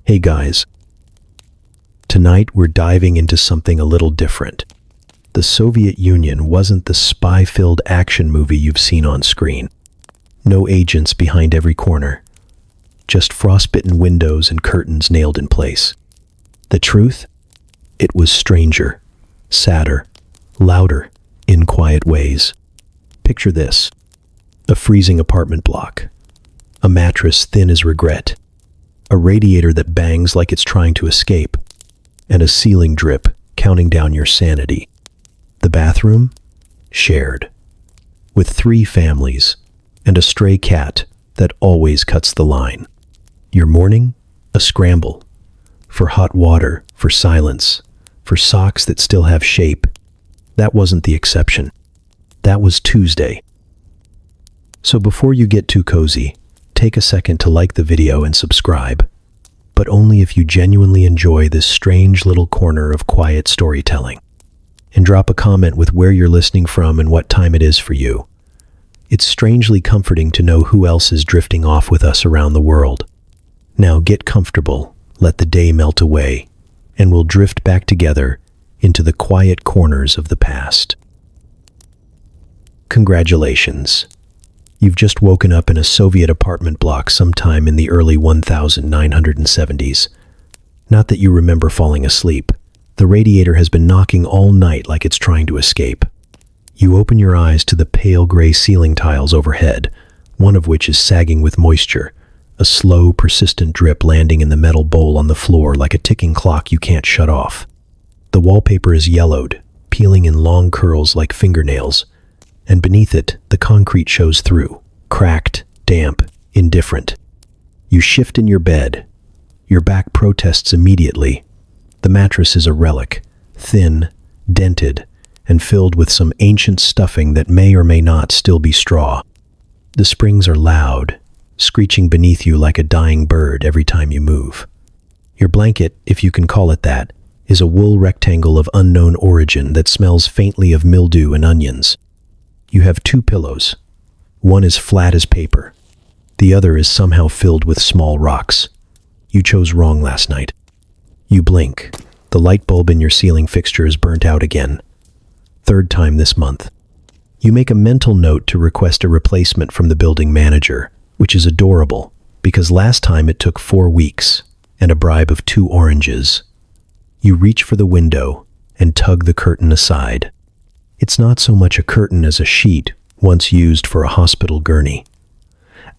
Hey guys, tonight we're diving into something a little different. The Soviet Union wasn't the spy-filled action movie you've seen on screen. No agents behind every corner. Just frostbitten windows and curtains nailed in place. The truth? It was stranger, sadder, louder, in quiet ways. Picture this: a freezing apartment block, a mattress thin as regret, a radiator that bangs like it's trying to escape, and a ceiling drip counting down your sanity. The bathroom? Shared. With 3 families and a stray cat that always cuts the line. Your morning? A scramble. For hot water, for silence, for socks that still have shape. That wasn't the exception. That was Tuesday. So before you get too cozy, take a second to like the video and subscribe, but only if you genuinely enjoy this strange little corner of quiet storytelling. And drop a comment with where you're listening from and what time it is for you. It's strangely comforting to know who else is drifting off with us around the world. Now get comfortable, let the day melt away, and we'll drift back together into the quiet corners of the past. Congratulations. You've just woken up in a Soviet apartment block sometime in the early 1970s. Not that you remember falling asleep. The radiator has been knocking all night like it's trying to escape. You open your eyes to the pale gray ceiling tiles overhead, one of which is sagging with moisture, a slow, persistent drip landing in the metal bowl on the floor like a ticking clock you can't shut off. The wallpaper is yellowed, peeling in long curls like fingernails, and beneath it, the concrete shows through, cracked, damp, indifferent. You shift in your bed. Your back protests immediately. The mattress is a relic, thin, dented, and filled with some ancient stuffing that may or may not still be straw. The springs are loud, screeching beneath you like a dying bird every time you move. Your blanket, if you can call it that, is a wool rectangle of unknown origin that smells faintly of mildew and onions. You have 2 pillows. One is flat as paper. The other is somehow filled with small rocks. You chose wrong last night. You blink. The light bulb in your ceiling fixture is burnt out again. 3rd time this month. You make a mental note to request a replacement from the building manager, which is adorable, because last time it took 4 weeks and a bribe of 2 oranges. You reach for the window and tug the curtain aside. It's not so much a curtain as a sheet once used for a hospital gurney.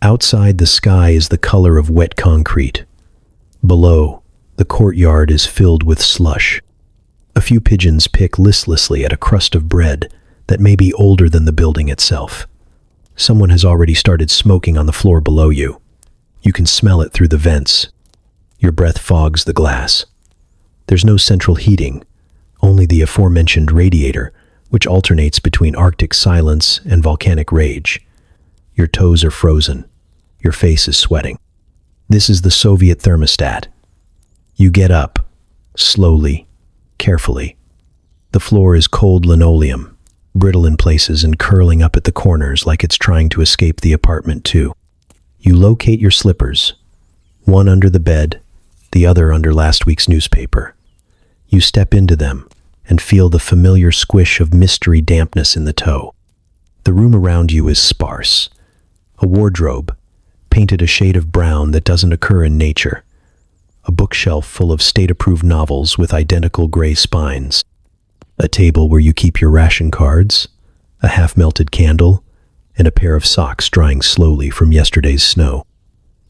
Outside, the sky is the color of wet concrete. Below, the courtyard is filled with slush. A few pigeons pick listlessly at a crust of bread that may be older than the building itself. Someone has already started smoking on the floor below you. You can smell it through the vents. Your breath fogs the glass. There's no central heating, only the aforementioned radiator, which alternates between Arctic silence and volcanic rage. Your toes are frozen. Your face is sweating. This is the Soviet thermostat. You get up, slowly, carefully. The floor is cold linoleum, brittle in places and curling up at the corners like it's trying to escape the apartment too. You locate your slippers, one under the bed, the other under last week's newspaper. You step into them and feel the familiar squish of mystery dampness in the toe. The room around you is sparse. A wardrobe, painted a shade of brown that doesn't occur in nature. A bookshelf full of state-approved novels with identical gray spines. A table where you keep your ration cards, a half-melted candle, and a pair of socks drying slowly from yesterday's snow.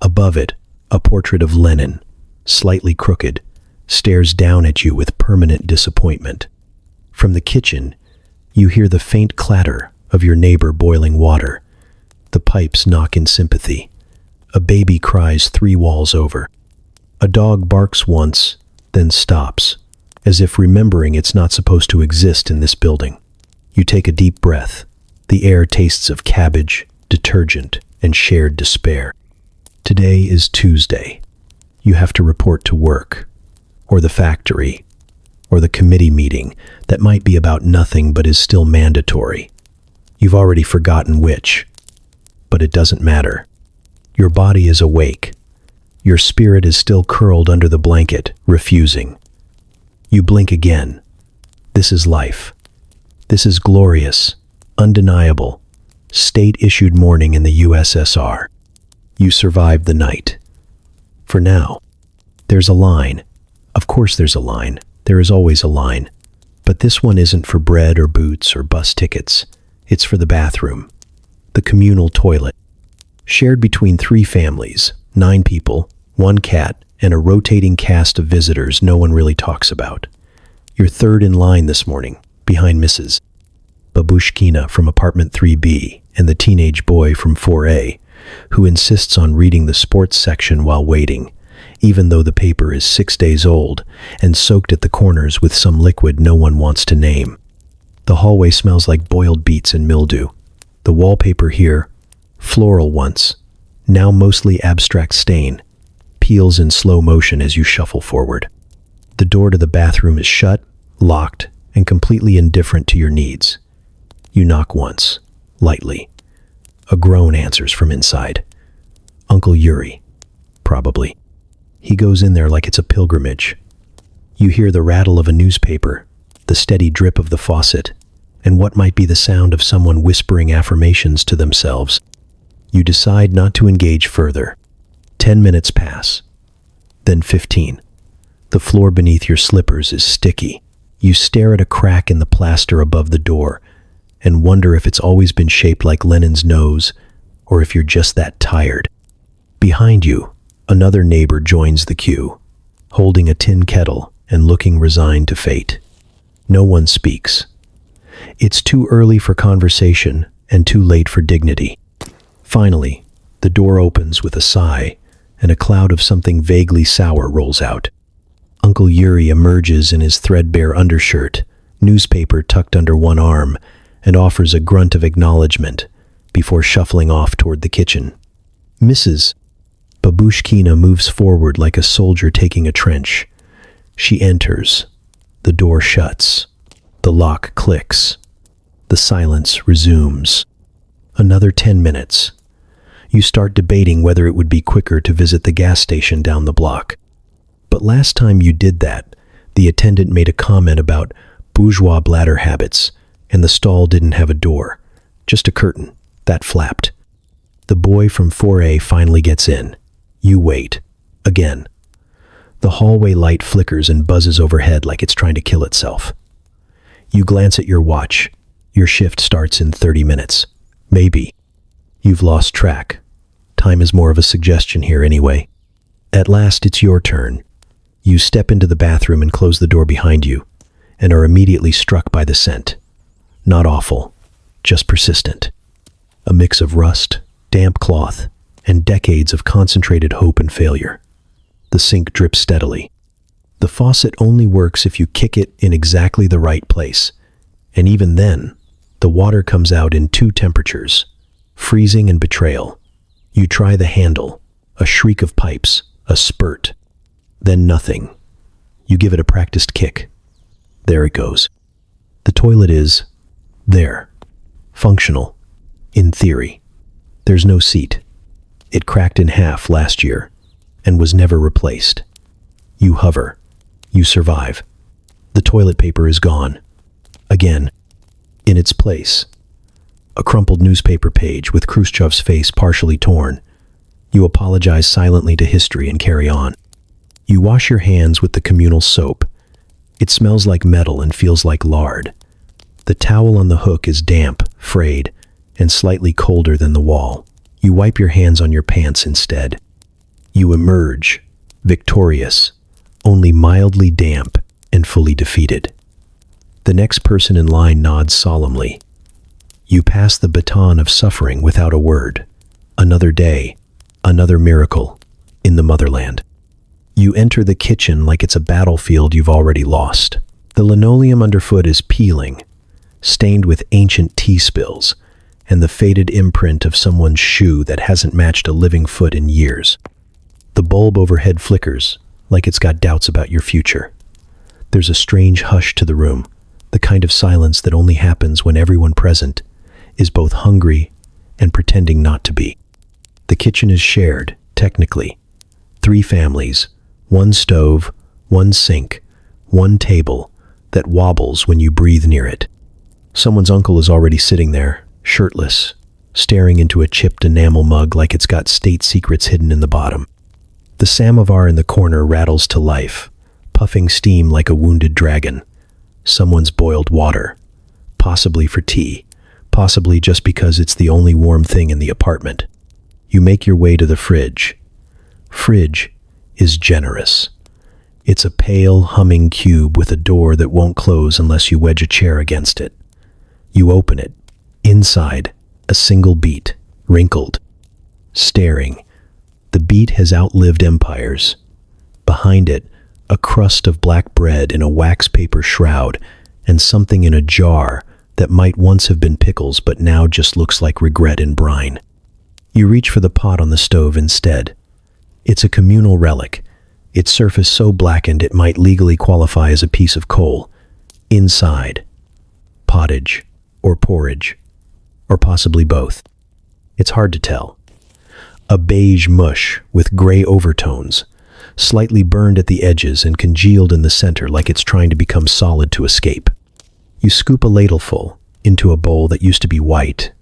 Above it, a portrait of Lenin, slightly crooked, stares down at you with permanent disappointment. From the kitchen, you hear the faint clatter of your neighbor boiling water. The pipes knock in sympathy. A baby cries 3 walls over. A dog barks once, then stops, as if remembering it's not supposed to exist in this building. You take a deep breath. The air tastes of cabbage, detergent, and shared despair. Today is Tuesday. You have to report to work, or the factory, or the committee meeting that might be about nothing but is still mandatory. You've already forgotten which, but it doesn't matter. Your body is awake. Your spirit is still curled under the blanket, refusing. You blink again. This is life. This is glorious, undeniable, state-issued morning in the USSR. You survived the night. For now. There's a line. Of course there's a line. There is always a line. But this one isn't for bread or boots or bus tickets. It's for the bathroom. The communal toilet. Shared between 3 families, 9 people, 1 cat, and a rotating cast of visitors no one really talks about. You're third in line this morning, behind Mrs. Babushkina from apartment 3B and the teenage boy from 4A, who insists on reading the sports section while waiting, even though the paper is 6 days old and soaked at the corners with some liquid no one wants to name. The hallway smells like boiled beets and mildew. The wallpaper here, floral once, now mostly abstract stain, peels in slow motion as you shuffle forward. The door to the bathroom is shut, locked, and completely indifferent to your needs. You knock once, lightly. A groan answers from inside. Uncle Yuri, probably. He goes in there like it's a pilgrimage. You hear the rattle of a newspaper, the steady drip of the faucet, and what might be the sound of someone whispering affirmations to themselves. You decide not to engage further. 10 minutes pass. Then 15. The floor beneath your slippers is sticky. You stare at a crack in the plaster above the door and wonder if it's always been shaped like Lenin's nose or if you're just that tired. Behind you, another neighbor joins the queue, holding a tin kettle and looking resigned to fate. No one speaks. It's too early for conversation and too late for dignity. Finally, the door opens with a sigh and a cloud of something vaguely sour rolls out. Uncle Yuri emerges in his threadbare undershirt, newspaper tucked under one arm, and offers a grunt of acknowledgement before shuffling off toward the kitchen. Mrs. Babushkina moves forward like a soldier taking a trench. She enters. The door shuts. The lock clicks. The silence resumes. Another 10 minutes. You start debating whether it would be quicker to visit the gas station down the block. But last time you did that, the attendant made a comment about bourgeois bladder habits, and the stall didn't have a door, just a curtain that flapped. The boy from 4A finally gets in. You wait. Again. The hallway light flickers and buzzes overhead like it's trying to kill itself. You glance at your watch. Your shift starts in 30 minutes. Maybe. You've lost track. Time is more of a suggestion here anyway. At last, it's your turn. You step into the bathroom and close the door behind you, and are immediately struck by the scent. Not awful, just persistent. A mix of rust, damp cloth, and decades of concentrated hope and failure. The sink drips steadily. The faucet only works if you kick it in exactly the right place, and even then, the water comes out in 2 temperatures, freezing and betrayal. You try the handle, a shriek of pipes, a spurt. Then nothing. You give it a practiced kick. There it goes. The toilet is there. Functional. In theory. There's no seat. It cracked in half last year and was never replaced. You hover. You survive. The toilet paper is gone. Again. In its place. A crumpled newspaper page with Khrushchev's face partially torn. You apologize silently to history and carry on. You wash your hands with the communal soap. It smells like metal and feels like lard. The towel on the hook is damp, frayed, and slightly colder than the wall. You wipe your hands on your pants instead. You emerge, victorious, only mildly damp and fully defeated. The next person in line nods solemnly. You pass the baton of suffering without a word. Another day, another miracle, in the motherland. You enter the kitchen like it's a battlefield you've already lost. The linoleum underfoot is peeling, stained with ancient tea spills, and the faded imprint of someone's shoe that hasn't matched a living foot in years. The bulb overhead flickers, like it's got doubts about your future. There's a strange hush to the room, the kind of silence that only happens when everyone present is both hungry and pretending not to be. The kitchen is shared, technically. 3 families, 1 stove, 1 sink, 1 table that wobbles when you breathe near it. Someone's uncle is already sitting there, shirtless, staring into a chipped enamel mug like it's got state secrets hidden in the bottom. The samovar in the corner rattles to life, puffing steam like a wounded dragon. Someone's boiled water, possibly for tea, possibly just because it's the only warm thing in the apartment. You make your way to the fridge. Fridge is generous. It's a pale, humming cube with a door that won't close unless you wedge a chair against it. You open it. Inside, a single beet, wrinkled, staring. The beet has outlived empires. Behind it, a crust of black bread in a wax paper shroud, and something in a jar that might once have been pickles but now just looks like regret in brine. You reach for the pot on the stove instead. It's a communal relic, its surface so blackened it might legally qualify as a piece of coal. Inside, pottage or porridge, or possibly both. It's hard to tell. A beige mush with gray overtones, slightly burned at the edges and congealed in the center like it's trying to become solid to escape. You scoop a ladleful into a bowl that used to be white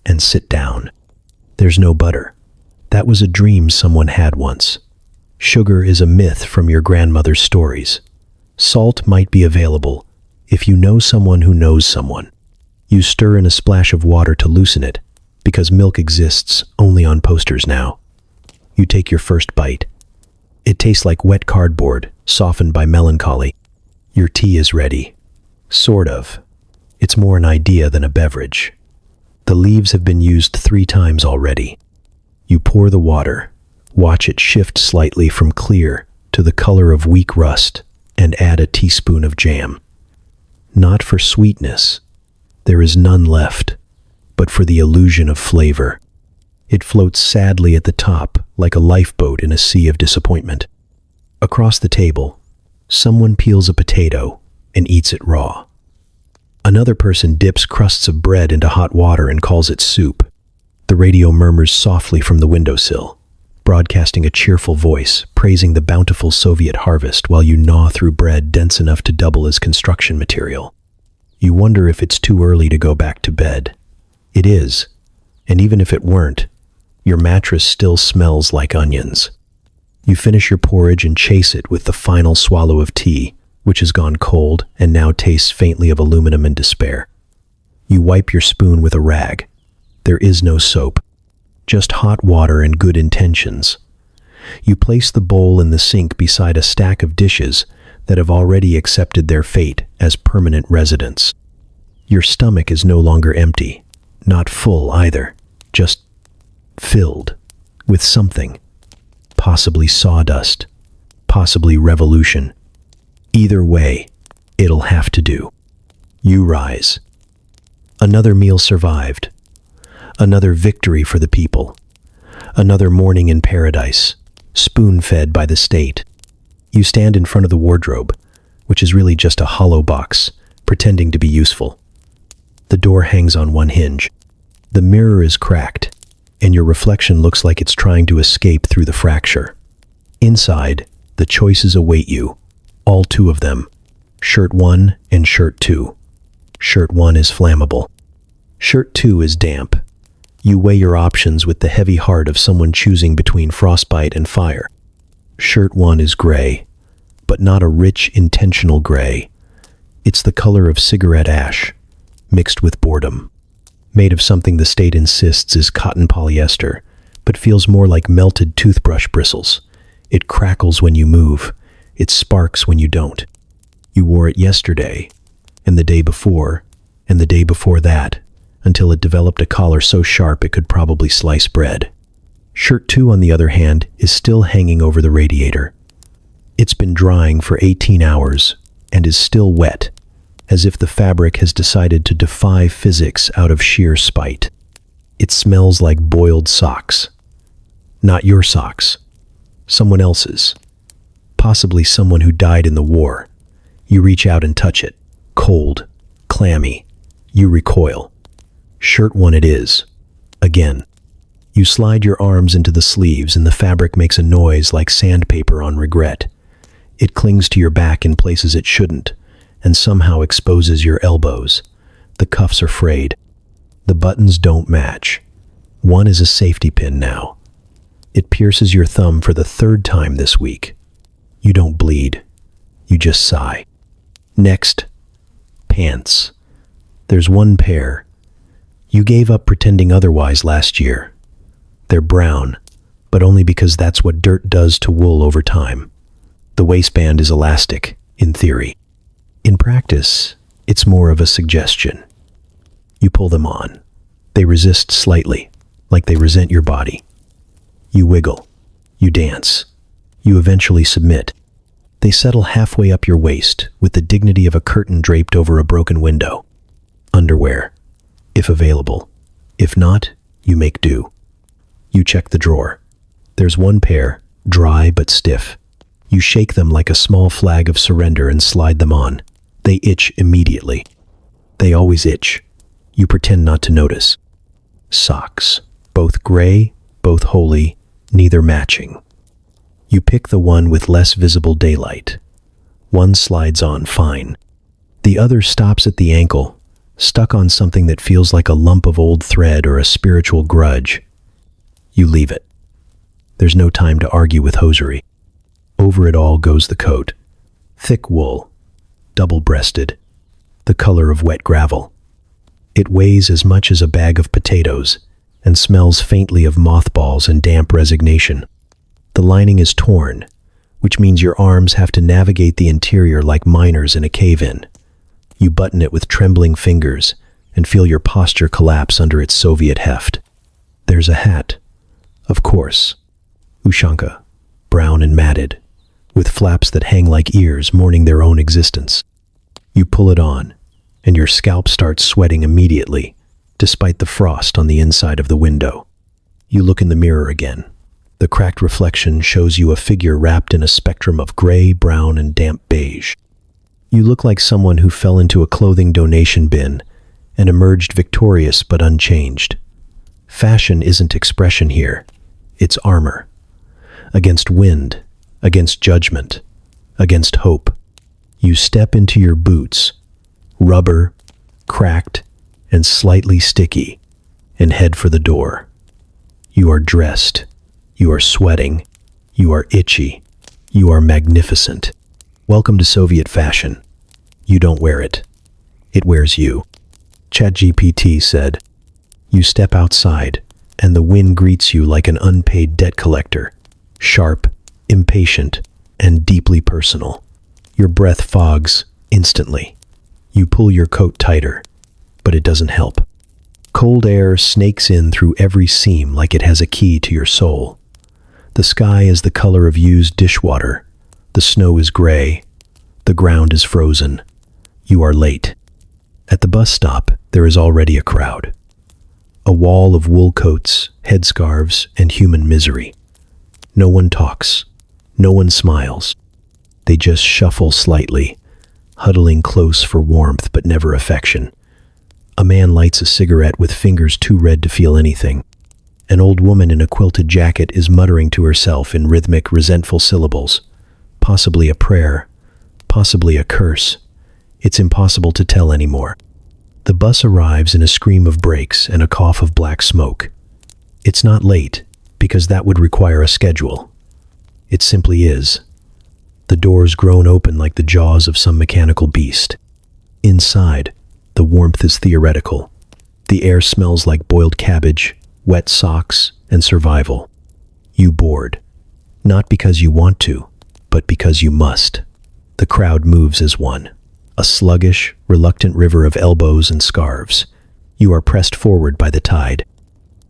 and sit down. There's no butter. That was a dream someone had once. Sugar is a myth from your grandmother's stories. Salt might be available if you know someone who knows someone. You stir in a splash of water to loosen it, because milk exists only on posters now. You take your first bite. It tastes like wet cardboard, softened by melancholy. Your tea is ready. Sort of. It's more an idea than a beverage. The leaves have been used 3 times already. You pour the water, watch it shift slightly from clear to the color of weak rust, and add a teaspoon of jam. Not for sweetness. There is none left, but for the illusion of flavor. It floats sadly at the top like a lifeboat in a sea of disappointment. Across the table, someone peels a potato and eats it raw. Another person dips crusts of bread into hot water and calls it soup. The radio murmurs softly from the windowsill, broadcasting a cheerful voice, praising the bountiful Soviet harvest while you gnaw through bread dense enough to double as construction material. You wonder if it's too early to go back to bed. It is, and even if it weren't, your mattress still smells like onions. You finish your porridge and chase it with the final swallow of tea, which has gone cold and now tastes faintly of aluminum and despair. You wipe your spoon with a rag. There is no soap, just hot water and good intentions. You place the bowl in the sink beside a stack of dishes that have already accepted their fate as permanent residents. Your stomach is no longer empty, not full either, just filled with something, possibly sawdust, possibly revolution. Either way, it'll have to do. You rise. Another meal survived. Another victory for the people. Another morning in paradise, spoon-fed by the state. You stand in front of the wardrobe, which is really just a hollow box, pretending to be useful. The door hangs on one hinge. The mirror is cracked, and your reflection looks like it's trying to escape through the fracture. Inside, the choices await you, all 2 of them, shirt 1 and shirt 2. Shirt 1 is flammable. Shirt 2 is damp. You weigh your options with the heavy heart of someone choosing between frostbite and fire. Shirt 1 is gray, but not a rich, intentional gray. It's the color of cigarette ash, mixed with boredom. Made of something the state insists is cotton polyester, but feels more like melted toothbrush bristles. It crackles when you move. It sparks when you don't. You wore it yesterday, and the day before, and the day before that, until it developed a collar so sharp it could probably slice bread. Shirt 2, on the other hand, is still hanging over the radiator. It's been drying for 18 hours and is still wet, as if the fabric has decided to defy physics out of sheer spite. It smells like boiled socks. Not your socks. Someone else's. Possibly someone who died in the war. You reach out and touch it. Cold. Clammy. You recoil. Shirt 1 it is. Again. You slide your arms into the sleeves and the fabric makes a noise like sandpaper on regret. It clings to your back in places it shouldn't and somehow exposes your elbows. The cuffs are frayed. The buttons don't match. One is a safety pin now. It pierces your thumb for the third time this week. You don't bleed. You just sigh. Next, pants. There's one pair. You gave up pretending otherwise last year. They're brown, but only because that's what dirt does to wool over time. The waistband is elastic, in theory. In practice, it's more of a suggestion. You pull them on. They resist slightly, like they resent your body. You wiggle. You dance. You eventually submit. They settle halfway up your waist with the dignity of a curtain draped over a broken window. Underwear, if available. If not, you make do. You check the drawer. There's one pair, dry but stiff. You shake them like a small flag of surrender and slide them on. They itch immediately. They always itch. You pretend not to notice. Socks, both gray, both holy, neither matching. You pick the one with less visible daylight. One slides on fine. The other stops at the ankle, stuck on something that feels like a lump of old thread or a spiritual grudge. You leave it. There's no time to argue with hosiery. Over it all goes the coat. Thick wool, double-breasted, the color of wet gravel. It weighs as much as a bag of potatoes and smells faintly of mothballs and damp resignation. The lining is torn, which means your arms have to navigate the interior like miners in a cave-in. You button it with trembling fingers and feel your posture collapse under its Soviet heft. There's a hat, of course, Ushanka, brown and matted, with flaps that hang like ears mourning their own existence. You pull it on, and your scalp starts sweating immediately, despite the frost on the inside of the window. You look in the mirror again. The cracked reflection shows you a figure wrapped in a spectrum of gray, brown, and damp beige. You look like someone who fell into a clothing donation bin and emerged victorious but unchanged. Fashion isn't expression here. It's armor. Against wind, against judgment, against hope. You step into your boots, rubber, cracked, and slightly sticky, and head for the door. You are dressed. You are sweating. You are itchy. You are magnificent. Welcome to Soviet fashion. You don't wear it. It wears you. ChatGPT said. You step outside, and the wind greets you like an unpaid debt collector. Sharp, impatient, and deeply personal. Your breath fogs instantly. You pull your coat tighter, but it doesn't help. Cold air snakes in through every seam like it has a key to your soul. The sky is the color of used dishwater. The snow is gray. The ground is frozen. You are late. At the bus stop, there is already a crowd. A wall of wool coats, headscarves, and human misery. No one talks. No one smiles. They just shuffle slightly, huddling close for warmth but never affection. A man lights a cigarette with fingers too red to feel anything. An old woman in a quilted jacket is muttering to herself in rhythmic, resentful syllables. Possibly a prayer, possibly a curse. It's impossible to tell anymore. The bus arrives in a scream of brakes and a cough of black smoke. It's not late, because that would require a schedule. It simply is. The doors groan open like the jaws of some mechanical beast. Inside, the warmth is theoretical. The air smells like boiled cabbage, wet socks, and survival. You board. Not because you want to, but because you must. The crowd moves as one. A sluggish, reluctant river of elbows and scarves. You are pressed forward by the tide.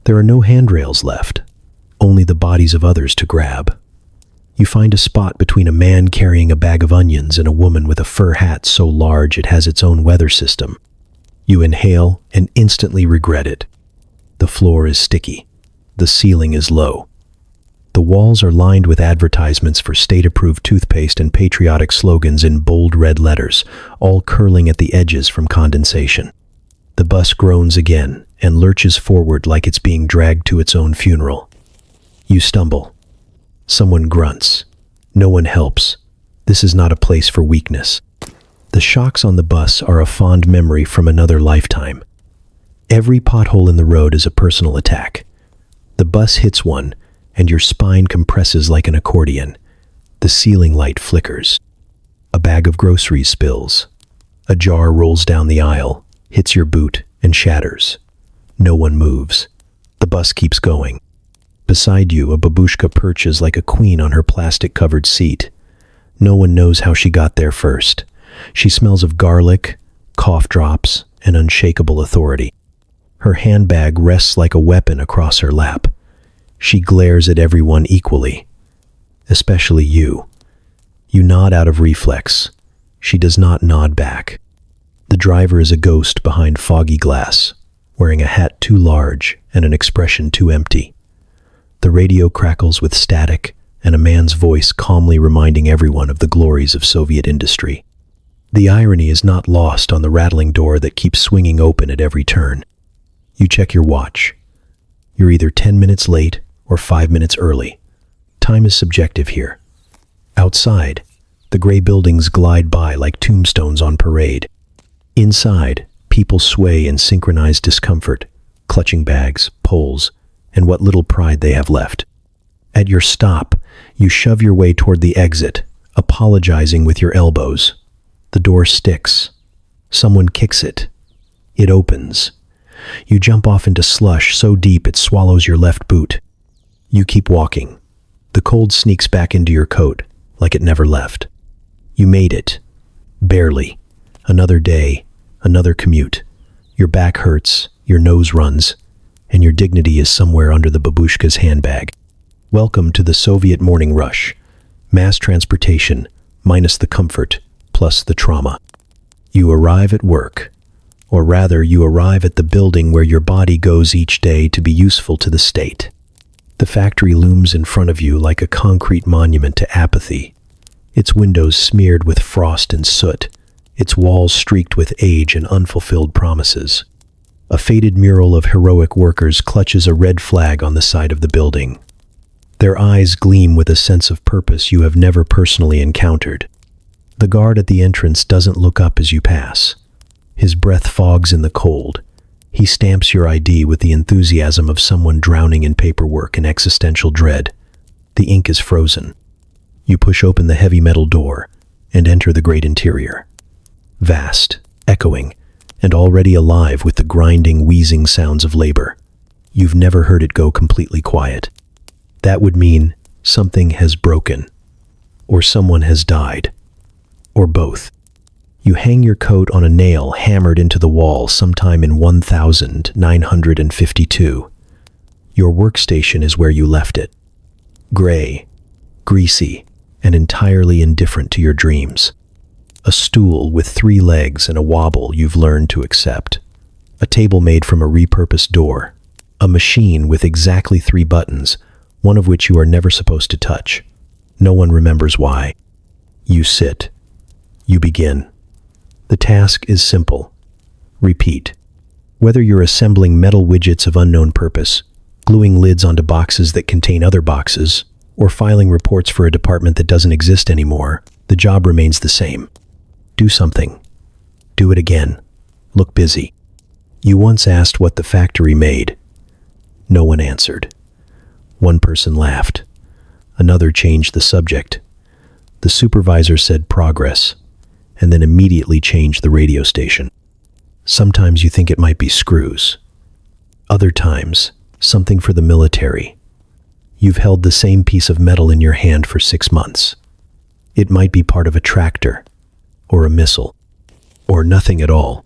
There are no handrails left, only the bodies of others to grab. You find a spot between a man carrying a bag of onions and a woman with a fur hat so large it has its own weather system. You inhale and instantly regret it. The floor is sticky. The ceiling is low. The walls are lined with advertisements for state-approved toothpaste and patriotic slogans in bold red letters, all curling at the edges from condensation. The bus groans again, and lurches forward like it's being dragged to its own funeral. You stumble. Someone grunts. No one helps. This is not a place for weakness. The shocks on the bus are a fond memory from another lifetime. Every pothole in the road is a personal attack. The bus hits one, and your spine compresses like an accordion. The ceiling light flickers. A bag of groceries spills. A jar rolls down the aisle, hits your boot, and shatters. No one moves. The bus keeps going. Beside you, a babushka perches like a queen on her plastic-covered seat. No one knows how she got there first. She smells of garlic, cough drops, and unshakable authority. Her handbag rests like a weapon across her lap. She glares at everyone equally, especially you. You nod out of reflex. She does not nod back. The driver is a ghost behind foggy glass, wearing a hat too large and an expression too empty. The radio crackles with static, and a man's voice calmly reminding everyone of the glories of Soviet industry. The irony is not lost on the rattling door that keeps swinging open at every turn. You check your watch. You're either 10 minutes late or 5 minutes early. Time is subjective here. Outside, the gray buildings glide by like tombstones on parade. Inside, people sway in synchronized discomfort, clutching bags, poles, and what little pride they have left. At your stop, you shove your way toward the exit, apologizing with your elbows. The door sticks. Someone kicks it. It opens. You jump off into slush so deep it swallows your left boot. You keep walking. The cold sneaks back into your coat, like it never left. You made it. Barely. Another day, another commute. Your back hurts, your nose runs, and your dignity is somewhere under the babushka's handbag. Welcome to the Soviet morning rush. Mass transportation, minus the comfort, plus the trauma. You arrive at work, or rather you arrive at the building where your body goes each day to be useful to the state. The factory looms in front of you like a concrete monument to apathy, its windows smeared with frost and soot, its walls streaked with age and unfulfilled promises. A faded mural of heroic workers clutches a red flag on the side of the building. Their eyes gleam with a sense of purpose you have never personally encountered. The guard at the entrance doesn't look up as you pass. His breath fogs in the cold. He stamps your ID with the enthusiasm of someone drowning in paperwork and existential dread. The ink is frozen. You push open the heavy metal door and enter the great interior. Vast, echoing, and already alive with the grinding, wheezing sounds of labor. You've never heard it go completely quiet. That would mean something has broken, or someone has died, or both. You hang your coat on a nail hammered into the wall sometime in 1952. Your workstation is where you left it. Gray, greasy, and entirely indifferent to your dreams. A stool with 3 legs and a wobble you've learned to accept. A table made from a repurposed door. A machine with exactly 3 buttons, one of which you are never supposed to touch. No one remembers why. You sit. You begin. The task is simple. Repeat. Whether you're assembling metal widgets of unknown purpose, gluing lids onto boxes that contain other boxes, or filing reports for a department that doesn't exist anymore, the job remains the same. Do something. Do it again. Look busy. You once asked what the factory made. No one answered. One person laughed. Another changed the subject. The supervisor said progress, and then immediately changed the radio station. Sometimes you think it might be screws. Other times, something for the military. You've held the same piece of metal in your hand for 6 months. It might be part of a tractor, or a missile, or nothing at all.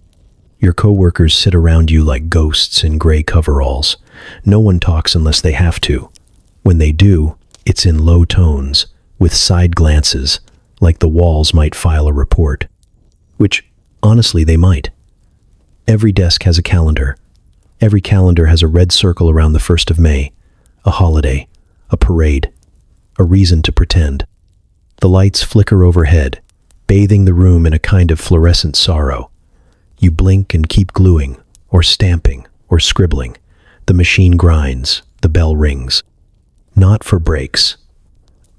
Your coworkers sit around you like ghosts in gray coveralls. No one talks unless they have to. When they do, it's in low tones, with side glances, like the walls might file a report. Which, honestly, they might. Every desk has a calendar. Every calendar has a red circle around the 1st of May, a holiday, a parade, a reason to pretend. The lights flicker overhead, bathing the room in a kind of fluorescent sorrow. You blink and keep gluing, or stamping, or scribbling. The machine grinds, the bell rings. Not for breaks.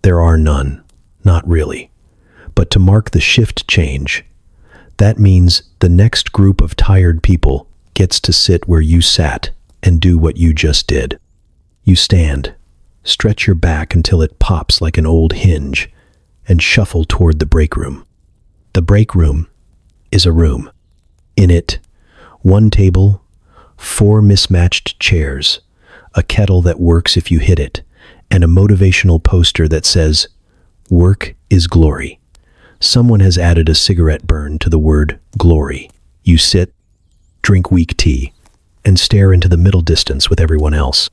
There are none, not really. But to mark the shift change, that means the next group of tired people gets to sit where you sat and do what you just did. You stand, stretch your back until it pops like an old hinge, and shuffle toward the break room. The break room is a room. In it, one table, 4 mismatched chairs, a kettle that works if you hit it, and a motivational poster that says, "Work is glory." Someone has added a cigarette burn to the word glory. You sit, drink weak tea, and stare into the middle distance with everyone else.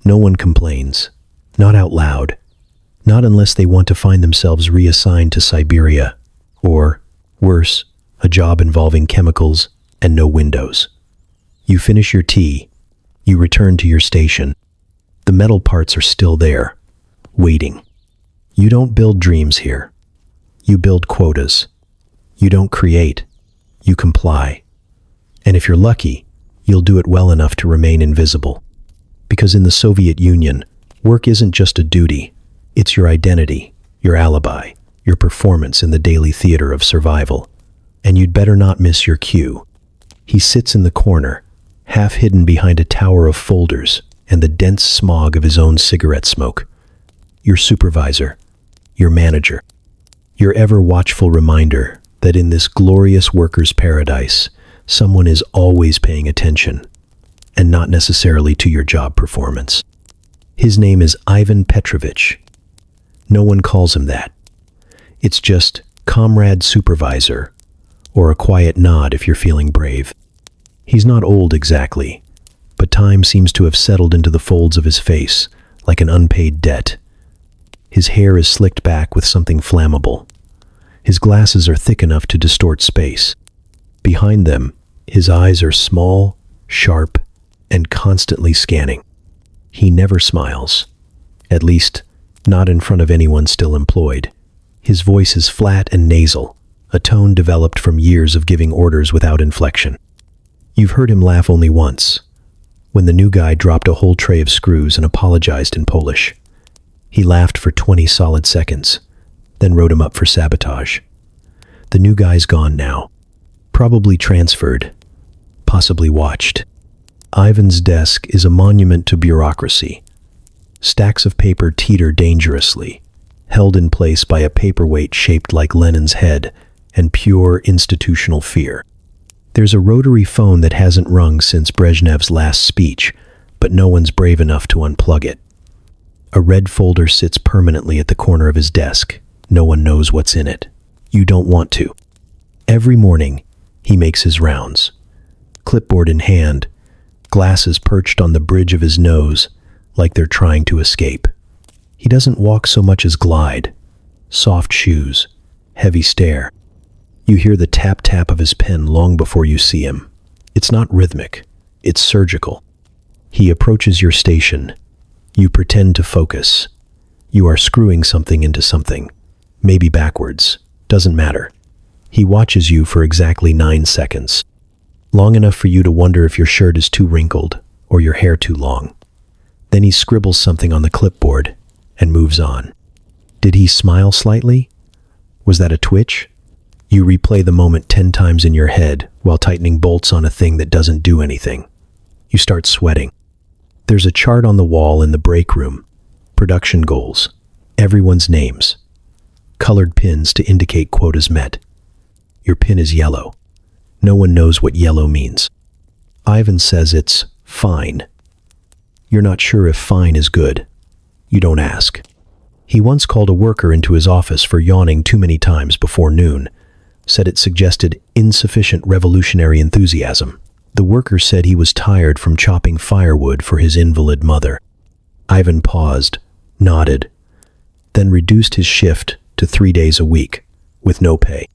No one complains, not out loud, not unless they want to find themselves reassigned to Siberia, or, worse, a job involving chemicals and no windows. You finish your tea, you return to your station. The metal parts are still there, waiting. You don't build dreams here. You build quotas. You don't create. You comply. And if you're lucky, you'll do it well enough to remain invisible. Because in the Soviet Union, work isn't just a duty. It's your identity, your alibi, your performance in the daily theater of survival. And you'd better not miss your cue. He sits in the corner, half hidden behind a tower of folders and the dense smog of his own cigarette smoke. Your supervisor, your manager, your ever-watchful reminder that in this glorious worker's paradise, someone is always paying attention, and not necessarily to your job performance. His name is Ivan Petrovich. No one calls him that. It's just comrade supervisor, or a quiet nod if you're feeling brave. He's not old exactly, but time seems to have settled into the folds of his face like an unpaid debt. His hair is slicked back with something flammable. His glasses are thick enough to distort space. Behind them, his eyes are small, sharp, and constantly scanning. He never smiles, at least not in front of anyone still employed. His voice is flat and nasal, a tone developed from years of giving orders without inflection. You've heard him laugh only once, when the new guy dropped a whole tray of screws and apologized in Polish. He laughed for 20 solid seconds, then wrote him up for sabotage. The new guy's gone now, probably transferred, possibly watched. Ivan's desk is a monument to bureaucracy. Stacks of paper teeter dangerously, held in place by a paperweight shaped like Lenin's head and pure institutional fear. There's a rotary phone that hasn't rung since Brezhnev's last speech, but no one's brave enough to unplug it. A red folder sits permanently at the corner of his desk. No one knows what's in it. You don't want to. Every morning, he makes his rounds. Clipboard in hand, glasses perched on the bridge of his nose, like they're trying to escape. He doesn't walk so much as glide. Soft shoes, heavy stare. You hear the tap-tap of his pen long before you see him. It's not rhythmic, it's surgical. He approaches your station. You pretend to focus. You are screwing something into something. Maybe backwards. Doesn't matter. He watches you for exactly 9 seconds. Long enough for you to wonder if your shirt is too wrinkled or your hair too long. Then he scribbles something on the clipboard and moves on. Did he smile slightly? Was that a twitch? You replay the moment 10 times in your head while tightening bolts on a thing that doesn't do anything. You start sweating. There's a chart on the wall in the break room. Production goals. Everyone's names. Colored pins to indicate quotas met. Your pin is yellow. No one knows what yellow means. Ivan says it's fine. You're not sure if fine is good. You don't ask. He once called a worker into his office for yawning too many times before noon, said it suggested insufficient revolutionary enthusiasm. The worker said he was tired from chopping firewood for his invalid mother. Ivan paused, nodded, then reduced his shift to 3 days a week, with no pay.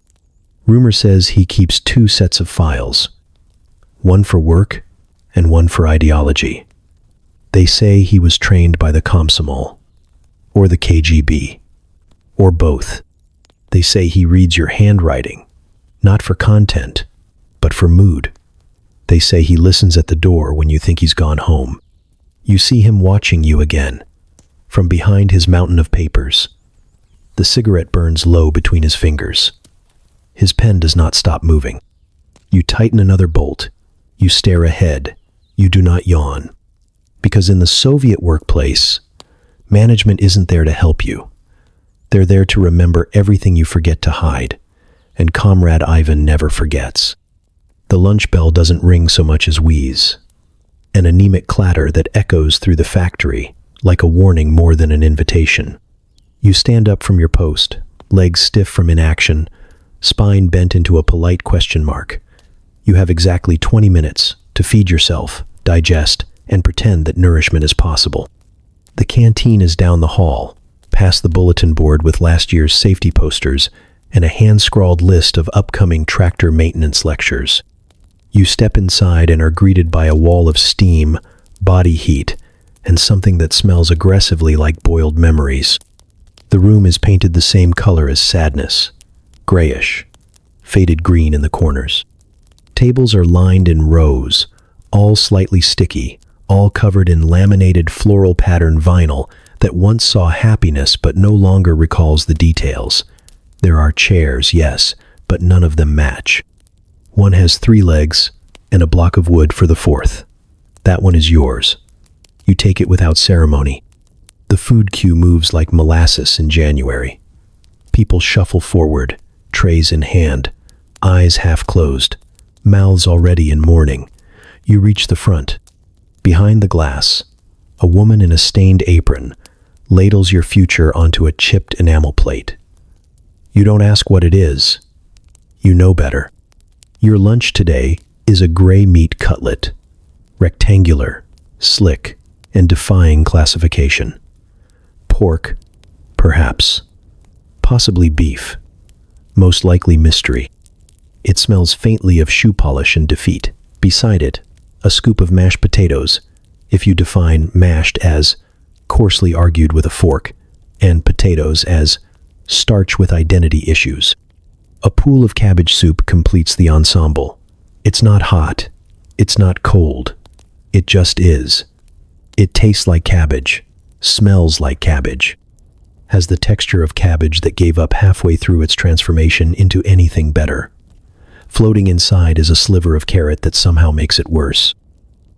Rumor says he keeps 2 sets of files, one for work and one for ideology. They say he was trained by the Komsomol, or the KGB, or both. They say he reads your handwriting, not for content, but for mood. They say he listens at the door when you think he's gone home. You see him watching you again, from behind his mountain of papers. The cigarette burns low between his fingers. His pen does not stop moving. You tighten another bolt. You stare ahead. You do not yawn. Because in the Soviet workplace, management isn't there to help you. They're there to remember everything you forget to hide, and Comrade Ivan never forgets. The lunch bell doesn't ring so much as wheeze, an anemic clatter that echoes through the factory like a warning more than an invitation. You stand up from your post, legs stiff from inaction, spine bent into a polite question mark. You have exactly 20 minutes to feed yourself, digest, and pretend that nourishment is possible. The canteen is down the hall, past the bulletin board with last year's safety posters and a hand-scrawled list of upcoming tractor maintenance lectures. You step inside and are greeted by a wall of steam, body heat, and something that smells aggressively like boiled memories. The room is painted the same color as sadness, grayish, faded green in the corners. Tables are lined in rows, all slightly sticky, all covered in laminated floral pattern vinyl that once saw happiness but no longer recalls the details. There are chairs, yes, but none of them match. One has 3 legs and a block of wood for the 4th. That one is yours. You take it without ceremony. The food queue moves like molasses in January. People shuffle forward, trays in hand, eyes half closed, mouths already in mourning. You reach the front. Behind the glass, a woman in a stained apron ladles your future onto a chipped enamel plate. You don't ask what it is. You know better. Your lunch today is a gray meat cutlet, rectangular, slick, and defying classification. Pork, perhaps. Possibly beef. Most likely mystery. It smells faintly of shoe polish and defeat. Beside it, a scoop of mashed potatoes, if you define mashed as coarsely argued with a fork, and potatoes as starch with identity issues. A pool of cabbage soup completes the ensemble. It's not hot. It's not cold. It just is. It tastes like cabbage, smells like cabbage, has the texture of cabbage that gave up halfway through its transformation into anything better. Floating inside is a sliver of carrot that somehow makes it worse.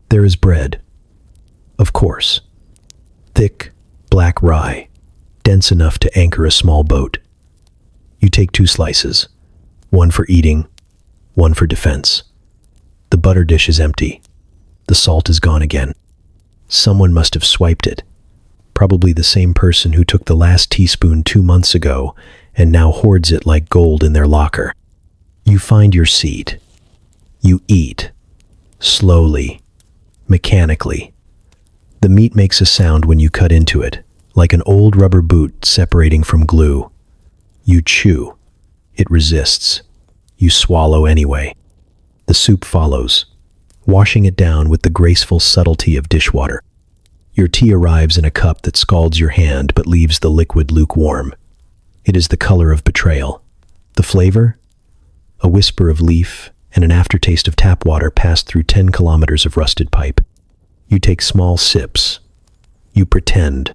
There is bread. Of course. Thick, black rye, dense enough to anchor a small boat. You take 2 slices, one for eating, one for defense. The butter dish is empty. The salt is gone again. Someone must have swiped it. Probably the same person who took the last teaspoon 2 months ago and now hoards it like gold in their locker. You find your seat. You eat. Slowly. Mechanically. The meat makes a sound when you cut into it, like an old rubber boot separating from glue. You chew. It resists. You swallow anyway. The soup follows, washing it down with the graceful subtlety of dishwater. Your tea arrives in a cup that scalds your hand but leaves the liquid lukewarm. It is the color of betrayal. The flavor? A whisper of leaf and an aftertaste of tap water passed through 10 kilometers of rusted pipe. You take small sips. You pretend.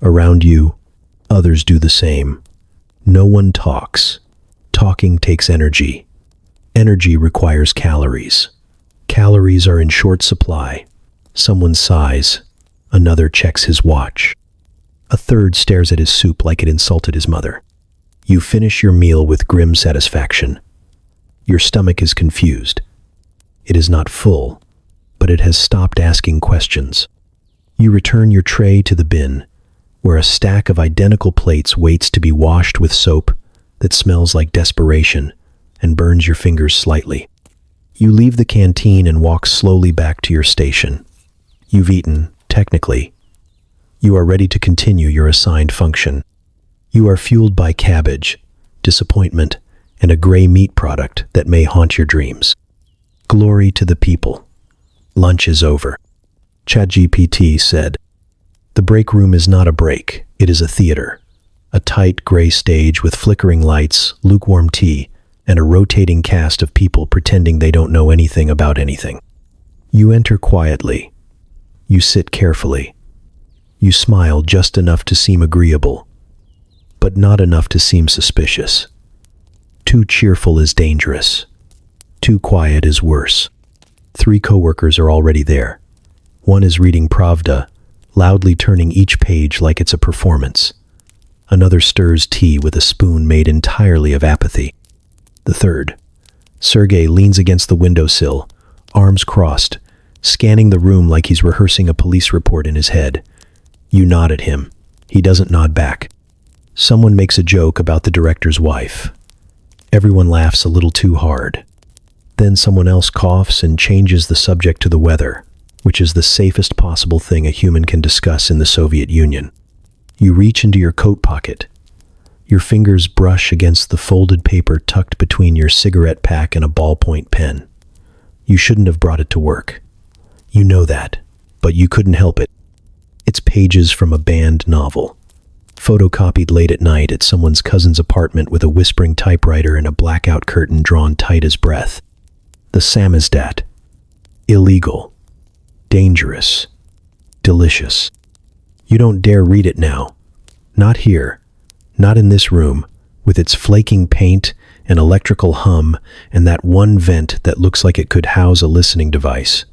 Around you, others do the same. No one talks. Talking takes energy. Energy requires calories. Calories are in short supply. Someone sighs. Another checks his watch. A third stares at his soup like it insulted his mother. You finish your meal with grim satisfaction. Your stomach is confused. It is not full, but it has stopped asking questions. You return your tray to the bin, where a stack of identical plates waits to be washed with soap that smells like desperation and burns your fingers slightly. You leave the canteen and walk slowly back to your station. You've eaten, technically. You are ready to continue your assigned function. You are fueled by cabbage, disappointment, and a gray meat product that may haunt your dreams. Glory to the people. Lunch is over. ChatGPT said, "The break room is not a break, it is a theater. A tight gray stage with flickering lights, lukewarm tea, and a rotating cast of people pretending they don't know anything about anything. You enter quietly. You sit carefully. You smile just enough to seem agreeable, but not enough to seem suspicious. Too cheerful is dangerous. Too quiet is worse. 3 coworkers are already there. One is reading Pravda, loudly turning each page like it's a performance. Another stirs tea with a spoon made entirely of apathy. The third, Sergei, leans against the windowsill, arms crossed, scanning the room like he's rehearsing a police report in his head. You nod at him. He doesn't nod back. Someone makes a joke about the director's wife. Everyone laughs a little too hard. Then someone else coughs and changes the subject to the weather, which is the safest possible thing a human can discuss in the Soviet Union. You reach into your coat pocket. Your fingers brush against the folded paper tucked between your cigarette pack and a ballpoint pen. You shouldn't have brought it to work. You know that, but you couldn't help it. It's pages from a banned novel, photocopied late at night at someone's cousin's apartment with a whispering typewriter and a blackout curtain drawn tight as breath. The samizdat. Illegal. Dangerous. Delicious. You don't dare read it now. Not here. Not in this room, with its flaking paint and electrical hum and that one vent that looks like it could house a listening device.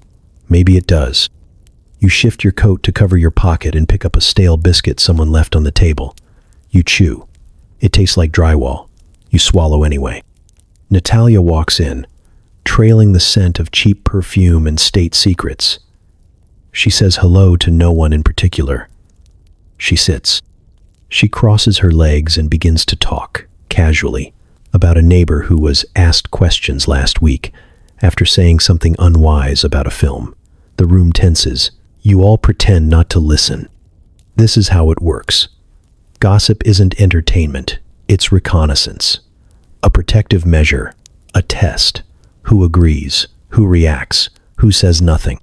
Maybe it does. You shift your coat to cover your pocket and pick up a stale biscuit someone left on the table. You chew. It tastes like drywall. You swallow anyway. Natalia walks in, trailing the scent of cheap perfume and state secrets. She says hello to no one in particular. She sits. She crosses her legs and begins to talk, casually, about a neighbor who was asked questions last week after saying something unwise about a film. The room tenses. You all pretend not to listen. This is how it works. Gossip isn't entertainment. It's reconnaissance. A protective measure. A test. Who agrees? Who reacts? Who says nothing?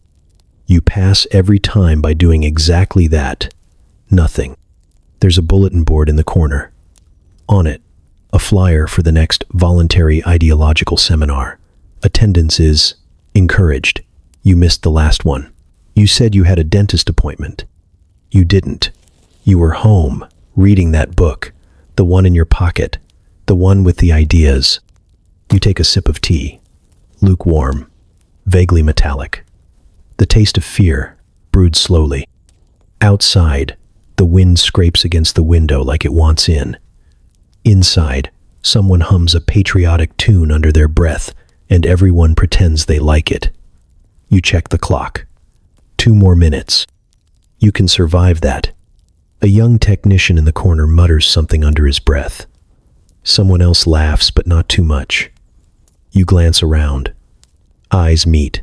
You pass every time by doing exactly that. Nothing. There's a bulletin board in the corner. On it, a flyer for the next voluntary ideological seminar. Attendance is encouraged. You missed the last one. You said you had a dentist appointment. You didn't. You were home, reading that book, the one in your pocket, the one with the ideas. You take a sip of tea, lukewarm, vaguely metallic. The taste of fear broods slowly. Outside, the wind scrapes against the window like it wants in. Inside, someone hums a patriotic tune under their breath, and everyone pretends they like it. You check the clock. 2 more minutes. You can survive that. A young technician in the corner mutters something under his breath. Someone else laughs, but not too much. You glance around. Eyes meet,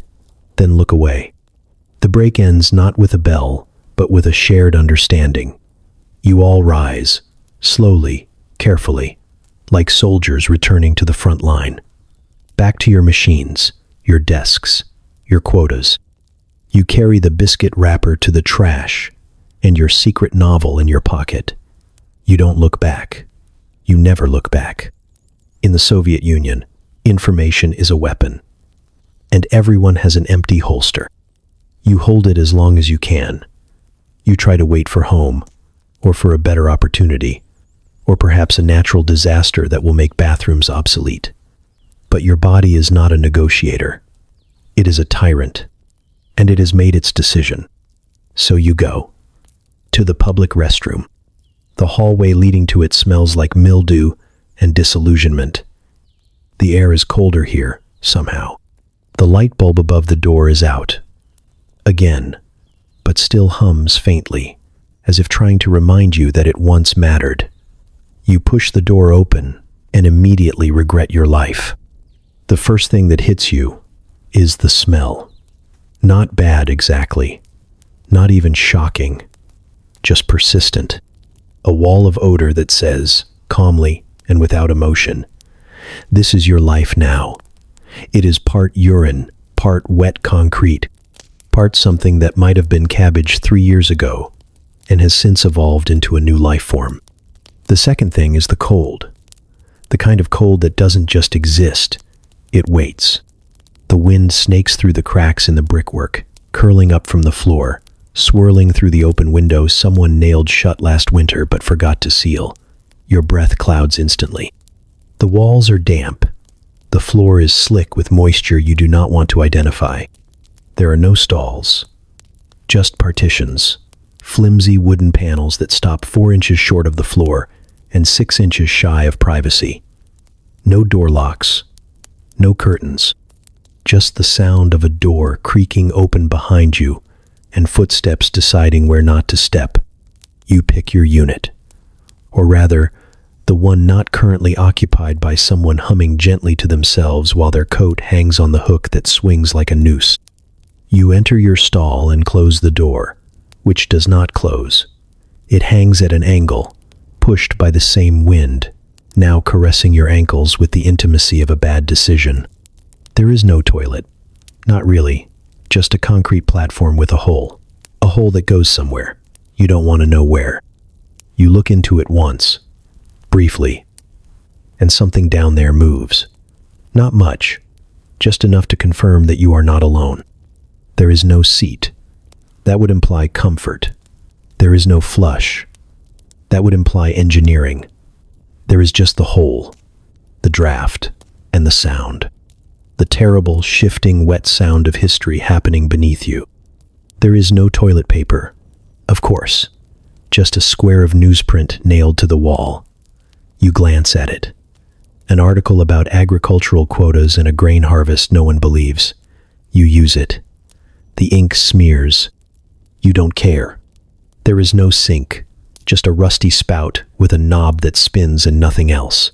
then look away. The break ends not with a bell, but with a shared understanding. You all rise, slowly, carefully, like soldiers returning to the front line. Back to your machines, your desks, your quotas. You carry the biscuit wrapper to the trash and your secret novel in your pocket. You don't look back. You never look back. In the Soviet Union, information is a weapon, and everyone has an empty holster. You hold it as long as you can. You try to wait for home, or for a better opportunity, or perhaps a natural disaster that will make bathrooms obsolete. But your body is not a negotiator. It is a tyrant, and it has made its decision. So you go. To the public restroom. The hallway leading to it smells like mildew and disillusionment. The air is colder here, somehow. The light bulb above the door is out. Again, but still hums faintly, as if trying to remind you that it once mattered. You push the door open and immediately regret your life. The first thing that hits you is the smell. Not bad exactly, not even shocking, just persistent. A wall of odor that says, calmly and without emotion, this is your life now. It is part urine, part wet concrete, part something that might have been cabbage 3 years ago and has since evolved into a new life form. The second thing is the cold. The kind of cold that doesn't just exist, it waits. The wind snakes through the cracks in the brickwork, curling up from the floor, swirling through the open window someone nailed shut last winter but forgot to seal. Your breath clouds instantly. The walls are damp. The floor is slick with moisture you do not want to identify. There are no stalls, just partitions, flimsy wooden panels that stop 4 inches short of the floor and 6 inches shy of privacy. No door locks, no curtains, just the sound of a door creaking open behind you and footsteps deciding where not to step. You pick your unit, or rather, the one not currently occupied by someone humming gently to themselves while their coat hangs on the hook that swings like a noose. You enter your stall and close the door, which does not close. It hangs at an angle, pushed by the same wind, now caressing your ankles with the intimacy of a bad decision. There is no toilet. Not really. Just a concrete platform with a hole. A hole that goes somewhere. You don't want to know where. You look into it once, briefly, and something down there moves. Not much, just enough to confirm that you are not alone. There is no seat. That would imply comfort. There is no flush. That would imply engineering. There is just the hole, the draft, and the sound. The terrible, shifting, wet sound of history happening beneath you. There is no toilet paper, of course, just a square of newsprint nailed to the wall. You glance at it. An article about agricultural quotas and a grain harvest no one believes. You use it. The ink smears. You don't care. There is no sink, just a rusty spout with a knob that spins and nothing else.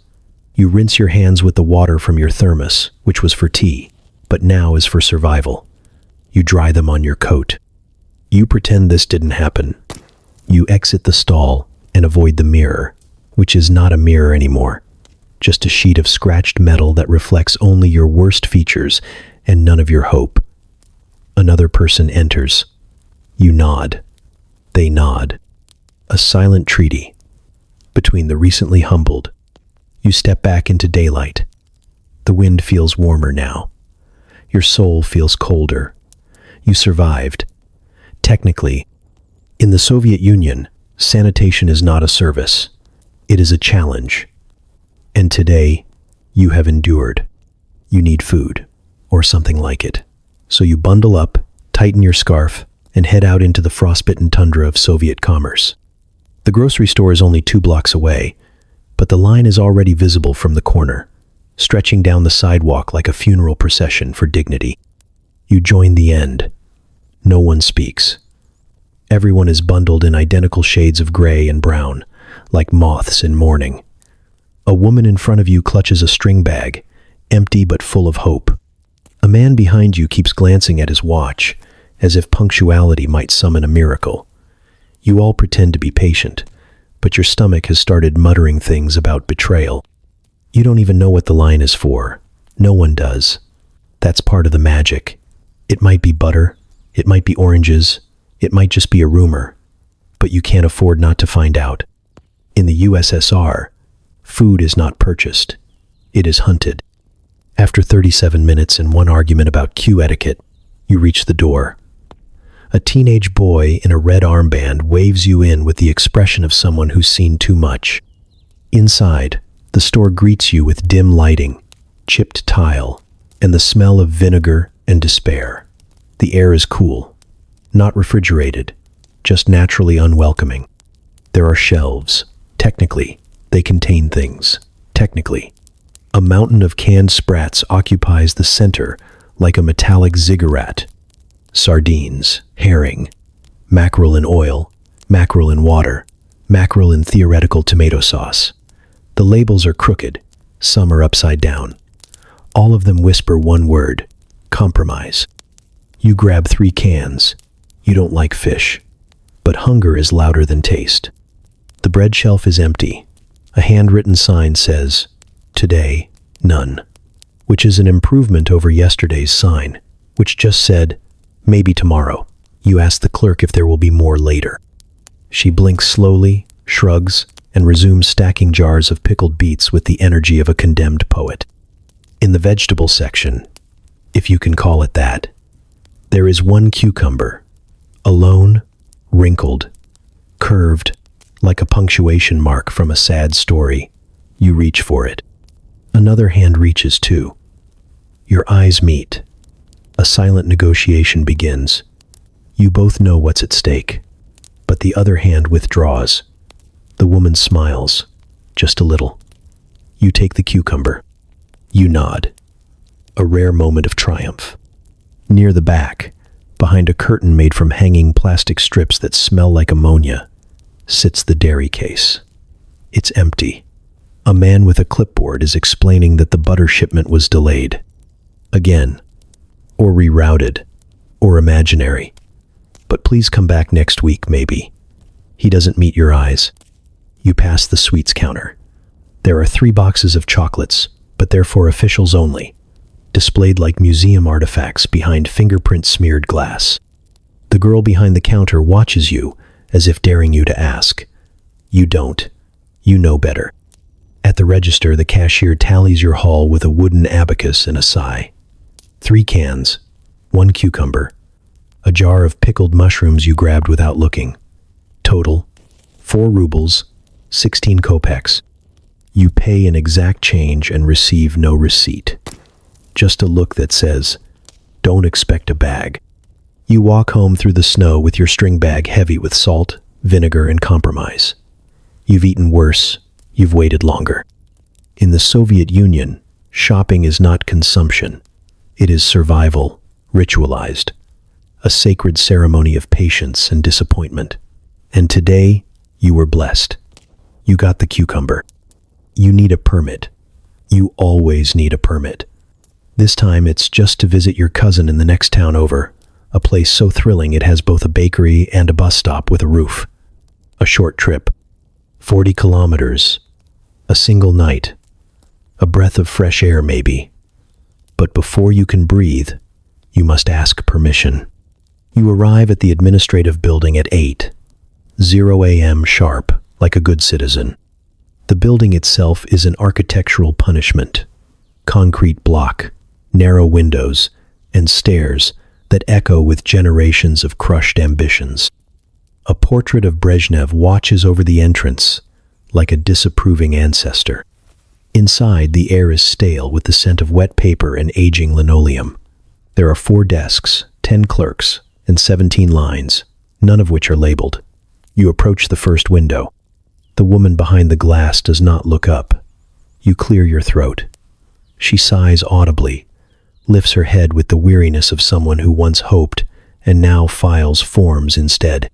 You rinse your hands with the water from your thermos, which was for tea, but now is for survival. You dry them on your coat. You pretend this didn't happen. You exit the stall and avoid the mirror, which is not a mirror anymore, just a sheet of scratched metal that reflects only your worst features and none of your hope. Another person enters. You nod. They nod. A silent treaty between the recently humbled. You step back into daylight. The wind feels warmer now. Your soul feels colder. You survived. Technically, in the Soviet Union, sanitation is not a service. It is a challenge. And today, you have endured. You need food, or something like it. So you bundle up, tighten your scarf, and head out into the frostbitten tundra of Soviet commerce. The grocery store is only 2 blocks away, but the line is already visible from the corner, stretching down the sidewalk like a funeral procession for dignity. You join the end. No one speaks. Everyone is bundled in identical shades of gray and brown, like moths in mourning. A woman in front of you clutches a string bag, empty but full of hope. A man behind you keeps glancing at his watch, as if punctuality might summon a miracle. You all pretend to be patient, but your stomach has started muttering things about betrayal. You don't even know what the line is for. No one does. That's part of the magic. It might be butter, it might be oranges, it might just be a rumor, but you can't afford not to find out. In the USSR, food is not purchased. It is hunted. After 37 minutes and one argument about queue etiquette, you reach the door. A teenage boy in a red armband waves you in with the expression of someone who's seen too much. Inside, the store greets you with dim lighting, chipped tile, and the smell of vinegar and despair. The air is cool, not refrigerated, just naturally unwelcoming. There are shelves. Technically, they contain things. Technically. A mountain of canned sprats occupies the center like a metallic ziggurat. Sardines, herring, mackerel in oil, mackerel in water, mackerel in theoretical tomato sauce. The labels are crooked, some are upside down. All of them whisper one word: compromise. You grab 3 cans. You don't like fish, but hunger is louder than taste. The bread shelf is empty. A handwritten sign says, "Today, none," which is an improvement over yesterday's sign, which just said, "Maybe tomorrow." You ask the clerk if there will be more later. She blinks slowly, shrugs, and resume stacking jars of pickled beets with the energy of a condemned poet. In the vegetable section, if you can call it that, there is one cucumber, alone, wrinkled, curved, like a punctuation mark from a sad story. You reach for it. Another hand reaches too. Your eyes meet. A silent negotiation begins. You both know what's at stake, but the other hand withdraws. The woman smiles, just a little. You take the cucumber. You nod. A rare moment of triumph. Near the back, behind a curtain made from hanging plastic strips that smell like ammonia, sits the dairy case. It's empty. A man with a clipboard is explaining that the butter shipment was delayed. Again, or rerouted, or imaginary. But please come back next week, maybe. He doesn't meet your eyes. You pass the sweets counter. There are 3 boxes of chocolates, but they're for officials only, displayed like museum artifacts behind fingerprint-smeared glass. The girl behind the counter watches you, as if daring you to ask. You don't. You know better. At the register, the cashier tallies your haul with a wooden abacus and a sigh. 3 cans, 1 cucumber, a jar of pickled mushrooms you grabbed without looking. Total, 4 rubles, 16 kopecks. You pay in exact change and receive no receipt. Just a look that says, "Don't expect a bag." You walk home through the snow with your string bag heavy with salt, vinegar, and compromise. You've eaten worse. You've waited longer. In the Soviet Union, shopping is not consumption. It is survival, ritualized. A sacred ceremony of patience and disappointment. And today, you were blessed. You got the cucumber. You need a permit. You always need a permit. This time it's just to visit your cousin in the next town over, a place so thrilling it has both a bakery and a bus stop with a roof. A short trip. 40 kilometers. A single night. A breath of fresh air, maybe. But before you can breathe, you must ask permission. You arrive at the administrative building at 8:00 a.m. sharp, like a good citizen. The building itself is an architectural punishment. Concrete block, narrow windows, and stairs that echo with generations of crushed ambitions. A portrait of Brezhnev watches over the entrance, like a disapproving ancestor. Inside, the air is stale with the scent of wet paper and aging linoleum. There are 4 desks, 10 clerks, and 17 lines, none of which are labeled. You approach the first window. The woman behind the glass does not look up. You clear your throat. She sighs audibly, lifts her head with the weariness of someone who once hoped and now files forms instead.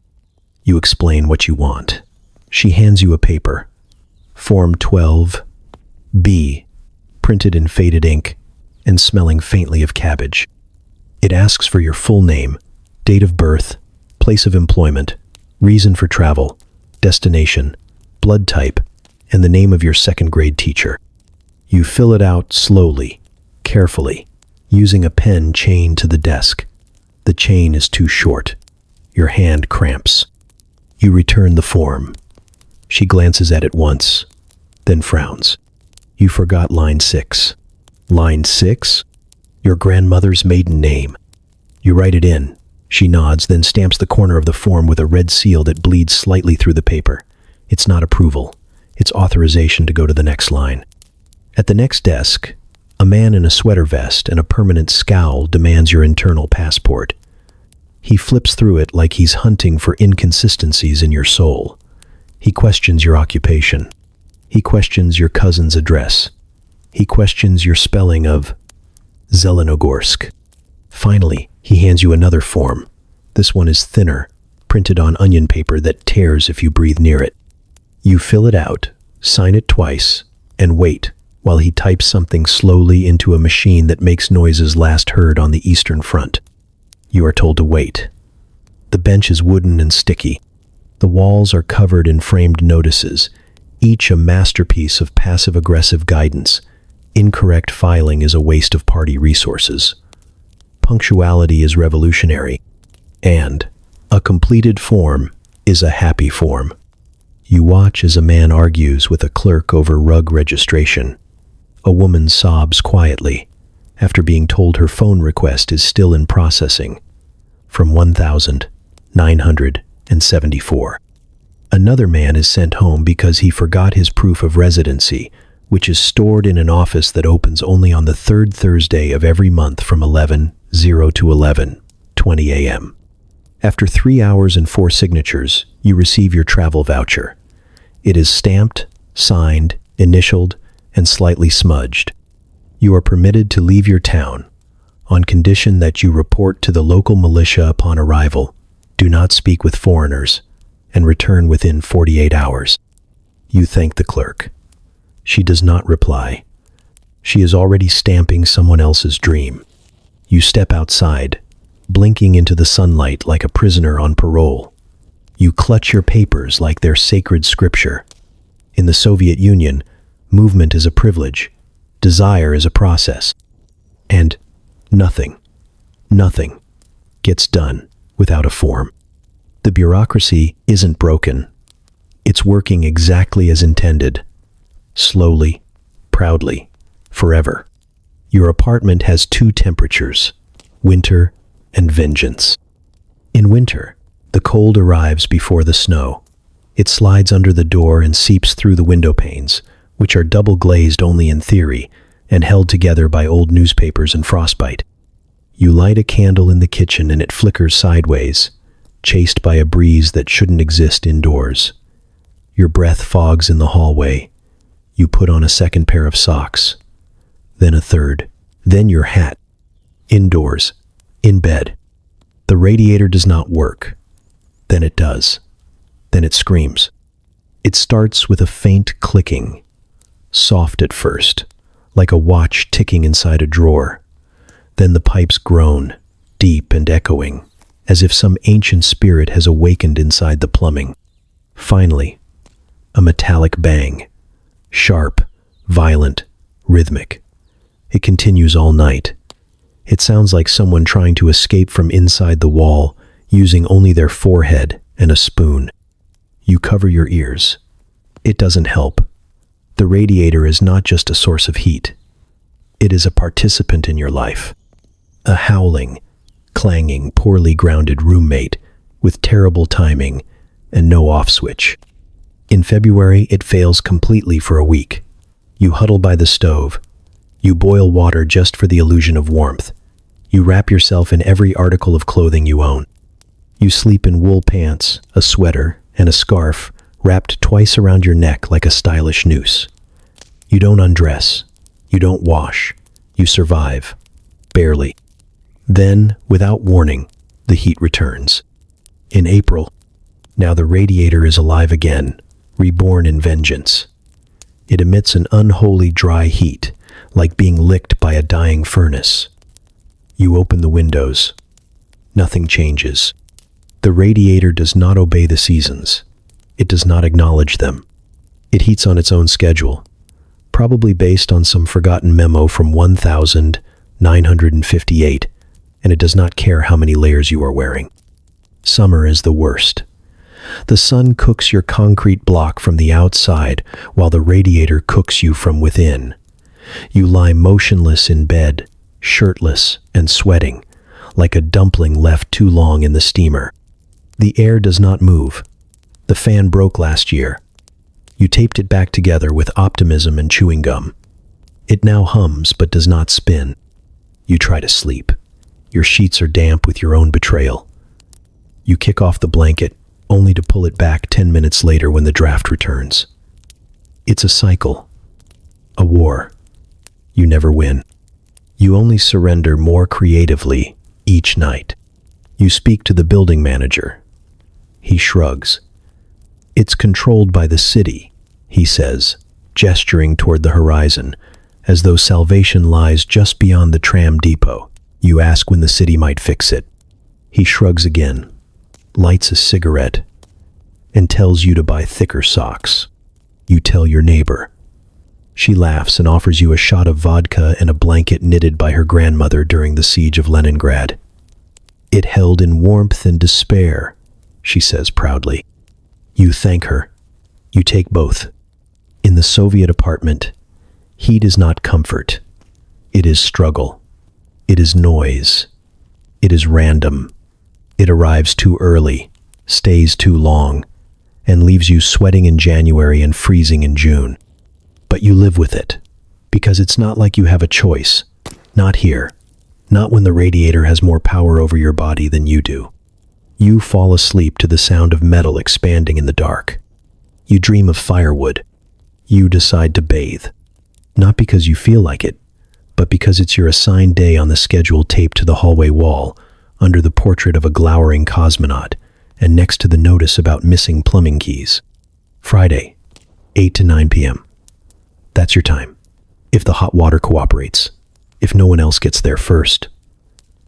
You explain what you want. She hands you a paper. Form 12B, printed in faded ink and smelling faintly of cabbage. It asks for your full name, date of birth, place of employment, reason for travel, destination, blood type, and the name of your second-grade teacher. You fill it out slowly, carefully, using a pen chained to the desk. The chain is too short. Your hand cramps. You return the form. She glances at it once, then frowns. You forgot line 6. Line 6? Your grandmother's maiden name. You write it in. She nods, then stamps the corner of the form with a red seal that bleeds slightly through the paper. It's not approval. It's authorization to go to the next line. At the next desk, a man in a sweater vest and a permanent scowl demands your internal passport. He flips through it like he's hunting for inconsistencies in your soul. He questions your occupation. He questions your cousin's address. He questions your spelling of Zelenogorsk. Finally, he hands you another form. This one is thinner, printed on onion paper that tears if you breathe near it. You fill it out, sign it twice, and wait while he types something slowly into a machine that makes noises last heard on the Eastern Front. You are told to wait. The bench is wooden and sticky. The walls are covered in framed notices, each a masterpiece of passive-aggressive guidance. Incorrect filing is a waste of party resources. Punctuality is revolutionary, and a completed form is a happy form. You watch as a man argues with a clerk over rug registration. A woman sobs quietly after being told her phone request is still in processing from 1,974. Another man is sent home because he forgot his proof of residency, which is stored in an office that opens only on the third Thursday of every month from 11:00 to 11:20 a.m. After 3 hours and 4 signatures, you receive your travel voucher. It is stamped, signed, initialed, and slightly smudged. You are permitted to leave your town on condition that you report to the local militia upon arrival, do not speak with foreigners, and return within 48 hours. You thank the clerk. She does not reply. She is already stamping someone else's dream. You step outside, blinking into the sunlight like a prisoner on parole. You clutch your papers like they're sacred scripture. In the Soviet Union, movement is a privilege. Desire is a process. And nothing gets done without a form. The bureaucracy isn't broken. It's working exactly as intended. Slowly, proudly, forever. Your apartment has 2 temperatures, winter and vengeance. In winter, the cold arrives before the snow. It slides under the door and seeps through the window panes, which are double glazed only in theory and held together by old newspapers and frostbite. You light a candle in the kitchen and it flickers sideways, chased by a breeze that shouldn't exist indoors. Your breath fogs in the hallway. You put on a second pair of socks, then a third, then your hat. Indoors, in bed. The radiator does not work. Then it does. Then it screams. It starts with a faint clicking, soft at first, like a watch ticking inside a drawer. Then the pipes groan, deep and echoing, as if some ancient spirit has awakened inside the plumbing. Finally, a metallic bang, sharp, violent, rhythmic. It continues all night. It sounds like someone trying to escape from inside the wall, using only their forehead and a spoon. You cover your ears. It doesn't help. The radiator is not just a source of heat. It is a participant in your life. A howling, clanging, poorly grounded roommate with terrible timing and no off switch. In February, it fails completely for a week. You huddle by the stove. You boil water just for the illusion of warmth. You wrap yourself in every article of clothing you own. You sleep in wool pants, a sweater, and a scarf wrapped twice around your neck like a stylish noose. You don't undress. You don't wash. You survive. Barely. Then, without warning, the heat returns. In April, now the radiator is alive again, reborn in vengeance. It emits an unholy dry heat, like being licked by a dying furnace. You open the windows. Nothing changes. The radiator does not obey the seasons. It does not acknowledge them. It heats on its own schedule, probably based on some forgotten memo from 1958, and it does not care how many layers you are wearing. Summer is the worst. The sun cooks your concrete block from the outside, while the radiator cooks you from within. You lie motionless in bed, shirtless and sweating, like a dumpling left too long in the steamer. The air does not move. The fan broke last year. You taped it back together with optimism and chewing gum. It now hums but does not spin. You try to sleep. Your sheets are damp with your own betrayal. You kick off the blanket, only to pull it back 10 minutes later when the draft returns. It's a cycle. A war. You never win. You only surrender more creatively each night. You speak to the building manager. He shrugs. It's controlled by the city, he says, gesturing toward the horizon, as though salvation lies just beyond the tram depot. You ask when the city might fix it. He shrugs again, lights a cigarette, and tells you to buy thicker socks. You tell your neighbor. She laughs and offers you a shot of vodka and a blanket knitted by her grandmother during the siege of Leningrad. It held in warmth and despair, she says proudly. You thank her. You take both. In the Soviet apartment, heat is not comfort. It is struggle. It is noise. It is random. It arrives too early, stays too long, and leaves you sweating in January and freezing in June. But you live with it, because it's not like you have a choice. Not here. Not when the radiator has more power over your body than you do. You fall asleep to the sound of metal expanding in the dark. You dream of firewood. You decide to bathe. Not because you feel like it, but because it's your assigned day on the schedule taped to the hallway wall, under the portrait of a glowering cosmonaut, and next to the notice about missing plumbing keys. Friday, 8 to 9 p.m. That's your time. If the hot water cooperates. If no one else gets there first.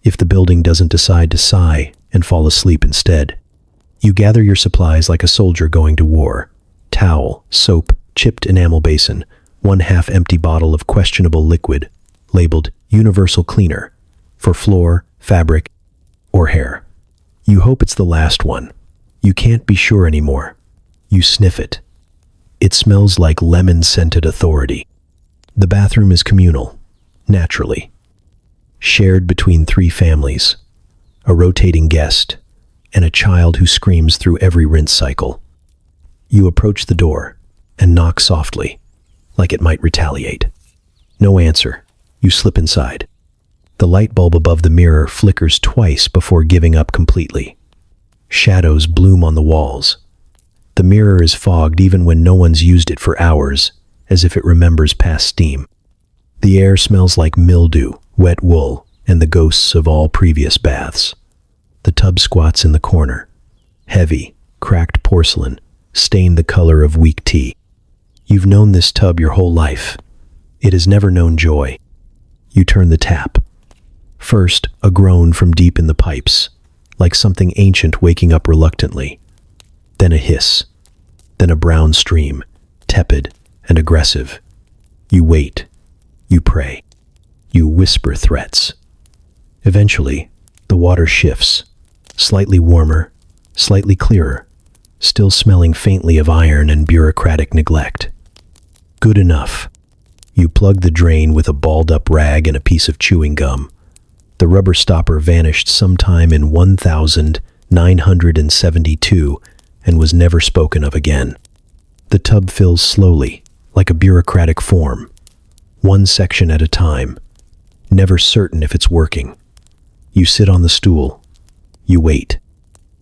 If the building doesn't decide to sigh and fall asleep instead. You gather your supplies like a soldier going to war. Towel, soap, chipped enamel basin, one half-empty bottle of questionable liquid, labeled Universal Cleaner, for floor, fabric, or hair. You hope it's the last one. You can't be sure anymore. You sniff it. It smells like lemon-scented authority. The bathroom is communal, naturally. Shared between 3 families, a rotating guest, and a child who screams through every rinse cycle. You approach the door and knock softly, like it might retaliate. No answer. You slip inside. The light bulb above the mirror flickers twice before giving up completely. Shadows bloom on the walls. The mirror is fogged even when no one's used it for hours, as if it remembers past steam. The air smells like mildew, wet wool, and the ghosts of all previous baths. The tub squats in the corner. Heavy, cracked porcelain, stained the color of weak tea. You've known this tub your whole life. It has never known joy. You turn the tap. First, a groan from deep in the pipes, like something ancient waking up reluctantly. Then a hiss. Then a brown stream, tepid and aggressive. You wait. You pray. You whisper threats. Eventually, the water shifts, slightly warmer, slightly clearer, still smelling faintly of iron and bureaucratic neglect. Good enough. You plug the drain with a balled-up rag and a piece of chewing gum. The rubber stopper vanished sometime in 1972 and was never spoken of again. The tub fills slowly, like a bureaucratic form, one section at a time, never certain if it's working. You sit on the stool. You wait.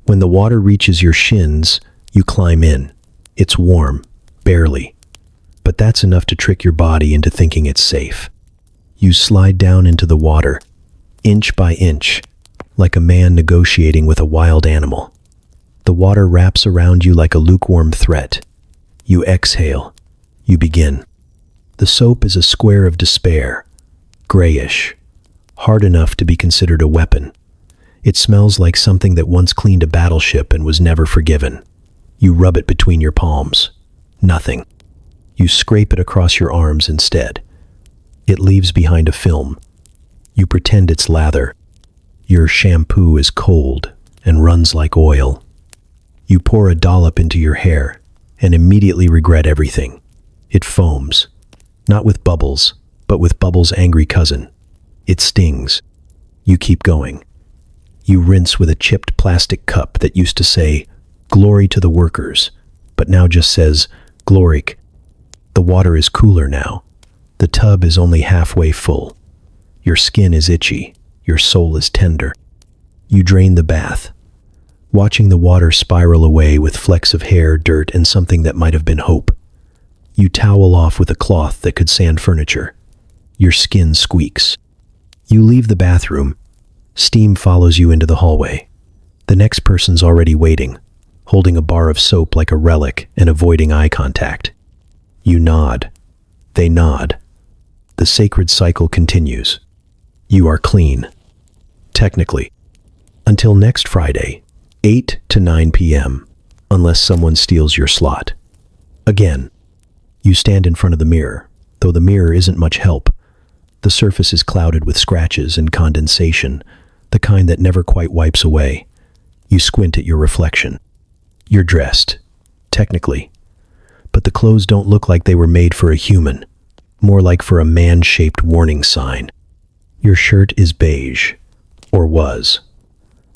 When the water reaches your shins, you climb in. It's warm, barely, but that's enough to trick your body into thinking it's safe. You slide down into the water, inch by inch, like a man negotiating with a wild animal. The water wraps around you like a lukewarm threat. You exhale. You begin. The soap is a square of despair, grayish, hard enough to be considered a weapon. It smells like something that once cleaned a battleship and was never forgiven. You rub it between your palms. Nothing. You scrape it across your arms instead. It leaves behind a film. You pretend it's lather. Your shampoo is cold and runs like oil. You pour a dollop into your hair and immediately regret everything. It foams, not with bubbles, but with Bubbles' angry cousin. It stings. You keep going. You rinse with a chipped plastic cup that used to say, "Glory to the workers," but now just says, "Glorik." The water is cooler now. The tub is only halfway full. Your skin is itchy. Your soul is tender. You drain the bath, watching the water spiral away with flecks of hair, dirt, and something that might have been hope. You towel off with a cloth that could sand furniture. Your skin squeaks. You leave the bathroom. Steam follows you into the hallway. The next person's already waiting, holding a bar of soap like a relic and avoiding eye contact. You nod. They nod. The sacred cycle continues. You are clean. Technically. Until next Friday, 8 to 9 p.m., unless someone steals your slot. Again, you stand in front of the mirror, though the mirror isn't much help. The surface is clouded with scratches and condensation, the kind that never quite wipes away. You squint at your reflection. You're dressed, technically, but the clothes don't look like they were made for a human, more like for a man-shaped warning sign. Your shirt is beige, or was.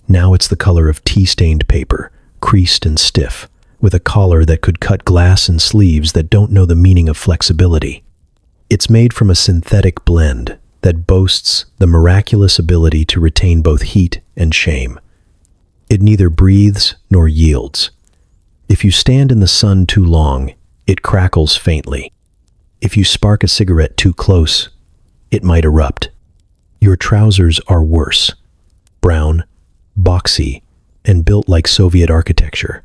Now it's the color of tea-stained paper, creased and stiff, with a collar that could cut glass and sleeves that don't know the meaning of flexibility. It's made from a synthetic blend that boasts the miraculous ability to retain both heat and shame. It neither breathes nor yields. If you stand in the sun too long, it crackles faintly. If you spark a cigarette too close, it might erupt. Your trousers are worse. Brown, boxy, and built like Soviet architecture.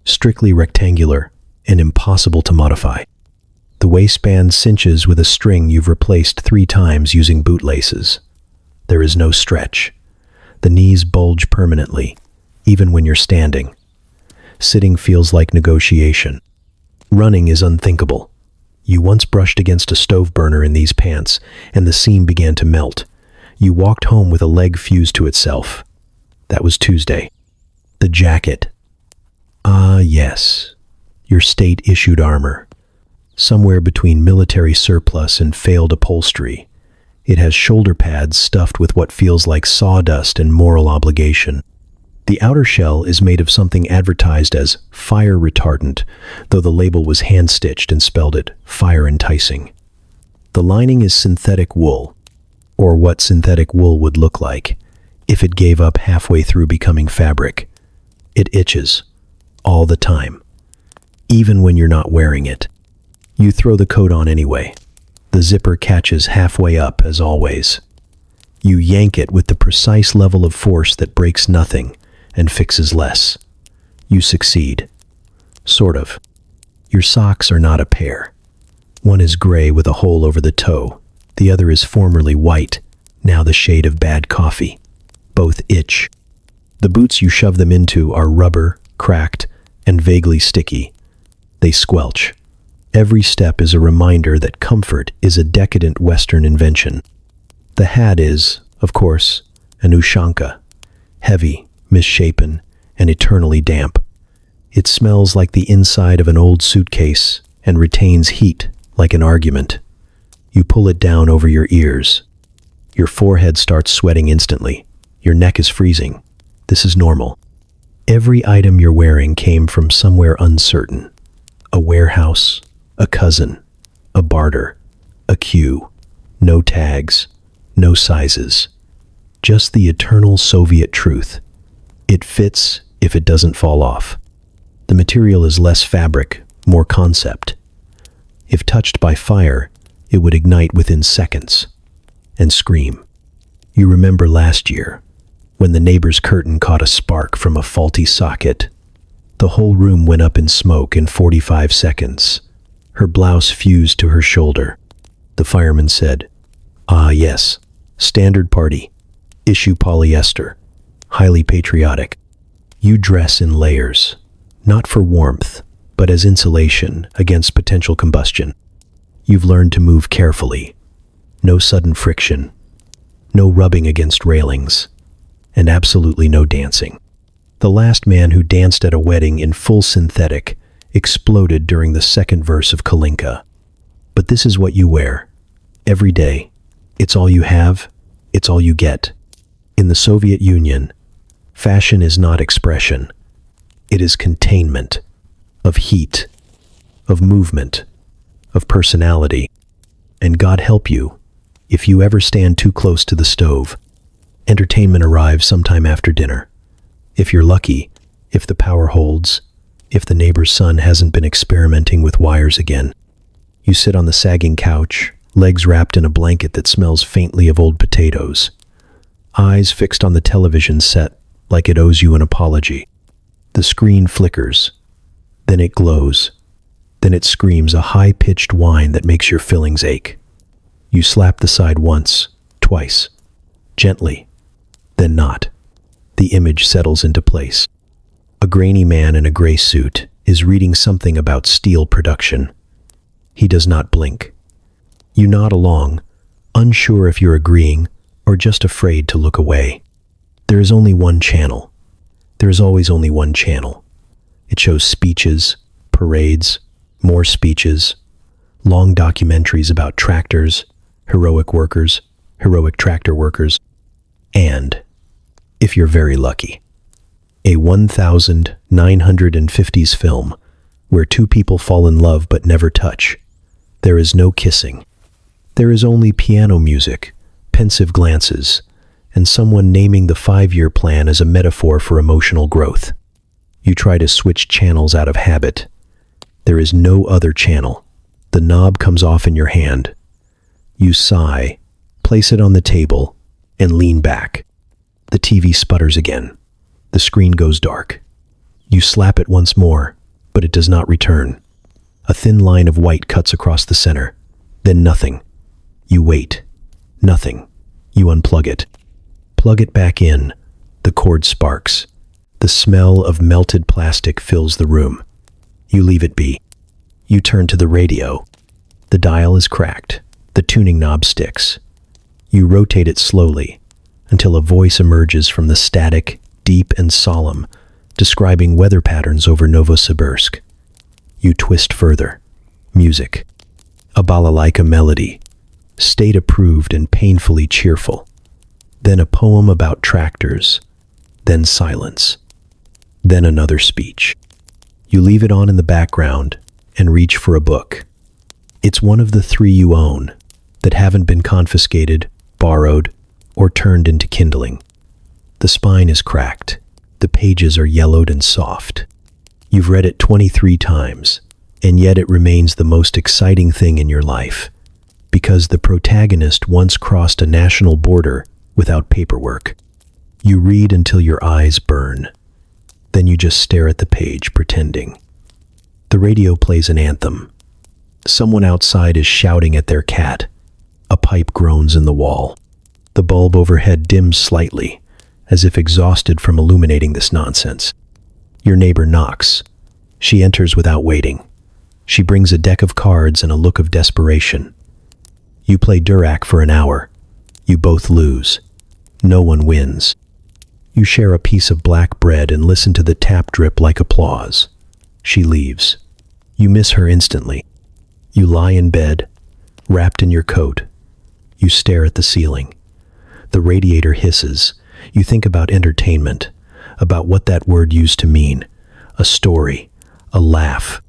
Strictly rectangular and impossible to modify. The waistband cinches with a string you've replaced 3 times using bootlaces. There is no stretch. The knees bulge permanently, even when you're standing. Sitting feels like negotiation. Running is unthinkable. You once brushed against a stove burner in these pants, and the seam began to melt. You walked home with a leg fused to itself. That was Tuesday. The jacket. Ah, yes. Your state-issued armor. Somewhere between military surplus and failed upholstery. It has shoulder pads stuffed with what feels like sawdust and moral obligation. The outer shell is made of something advertised as fire retardant, though the label was hand-stitched and spelled it fire enticing. The lining is synthetic wool, or what synthetic wool would look like if it gave up halfway through becoming fabric. It itches. All the time. Even when you're not wearing it. You throw the coat on anyway. The zipper catches halfway up, as always. You yank it with the precise level of force that breaks nothing and fixes less. You succeed. Sort of. Your socks are not a pair. One is gray with a hole over the toe. The other is formerly white, now the shade of bad coffee. Both itch. The boots you shove them into are rubber, cracked, and vaguely sticky. They squelch. Every step is a reminder that comfort is a decadent Western invention. The hat is, of course, an ushanka, heavy, misshapen, and eternally damp. It smells like the inside of an old suitcase and retains heat like an argument. You pull it down over your ears. Your forehead starts sweating instantly. Your neck is freezing. This is normal. Every item you're wearing came from somewhere uncertain. A warehouse, a cousin, a barter, a queue. No tags, no sizes. Just the eternal Soviet truth. It fits if it doesn't fall off. The material is less fabric, more concept. If touched by fire, it would ignite within seconds and scream. You remember last year, when the neighbor's curtain caught a spark from a faulty socket. The whole room went up in smoke in 45 seconds. Her blouse fused to her shoulder. The fireman said, "Ah, yes, standard party. Issue polyester. Highly patriotic. You dress in layers, not for warmth, but as insulation against potential combustion. You've learned to move carefully. No sudden friction. No rubbing against railings. And absolutely no dancing. The last man who danced at a wedding in full synthetic exploded during the second verse of Kalinka. But this is what you wear. Every day. It's all you have. It's all you get. In the Soviet Union, fashion is not expression. It is containment. Of heat. Of movement. Of personality. And God help you, if you ever stand too close to the stove. Entertainment arrives sometime after dinner. If you're lucky, if the power holds, if the neighbor's son hasn't been experimenting with wires again. You sit on the sagging couch, legs wrapped in a blanket that smells faintly of old potatoes. Eyes fixed on the television set like it owes you an apology. The screen flickers. Then it glows. Then it screams a high-pitched whine that makes your fillings ache. You slap the side once, twice. Gently. Then not. The image settles into place. A grainy man in a gray suit is reading something about steel production. He does not blink. You nod along, unsure if you're agreeing or just afraid to look away. There is only one channel. There is always only one channel. It shows speeches, parades, More speeches, long documentaries about tractors, heroic workers, heroic tractor workers, and, if you're very lucky, a 1950s film where two people fall in love but never touch. There is no kissing. There is only piano music, pensive glances, and someone naming the 5-year plan as a metaphor for emotional growth. You try to switch channels out of habit. There is no other channel. The knob comes off in your hand. You sigh, place it on the table, and lean back. The TV sputters again. The screen goes dark. You slap it once more, but it does not return. A thin line of white cuts across the center. Then nothing. You wait. Nothing. You unplug it. Plug it back in. The cord sparks. The smell of melted plastic fills the room. You leave it be. You turn to the radio. The dial is cracked. The tuning knob sticks. You rotate it slowly until a voice emerges from the static, deep and solemn, describing weather patterns over Novosibirsk. You twist further. Music. A balalaika melody. State-approved and painfully cheerful. Then a poem about tractors. Then silence. Then another speech. You leave it on in the background and reach for a book. It's one of the 3 you own that haven't been confiscated, borrowed, or turned into kindling. The spine is cracked. The pages are yellowed and soft. You've read it 23 times, and yet it remains the most exciting thing in your life, because the protagonist once crossed a national border without paperwork. You read until your eyes burn. Then you just stare at the page, pretending. The radio plays an anthem. Someone outside is shouting at their cat. A pipe groans in the wall. The bulb overhead dims slightly, as if exhausted from illuminating this nonsense. Your neighbor knocks. She enters without waiting. She brings a deck of cards and a look of desperation. You play Durac for an hour. You both lose. No one wins. You share a piece of black bread and listen to the tap drip like applause. She leaves. You miss her instantly. You lie in bed, wrapped in your coat. You stare at the ceiling. The radiator hisses. You think about entertainment, about what that word used to mean. A story, a laugh,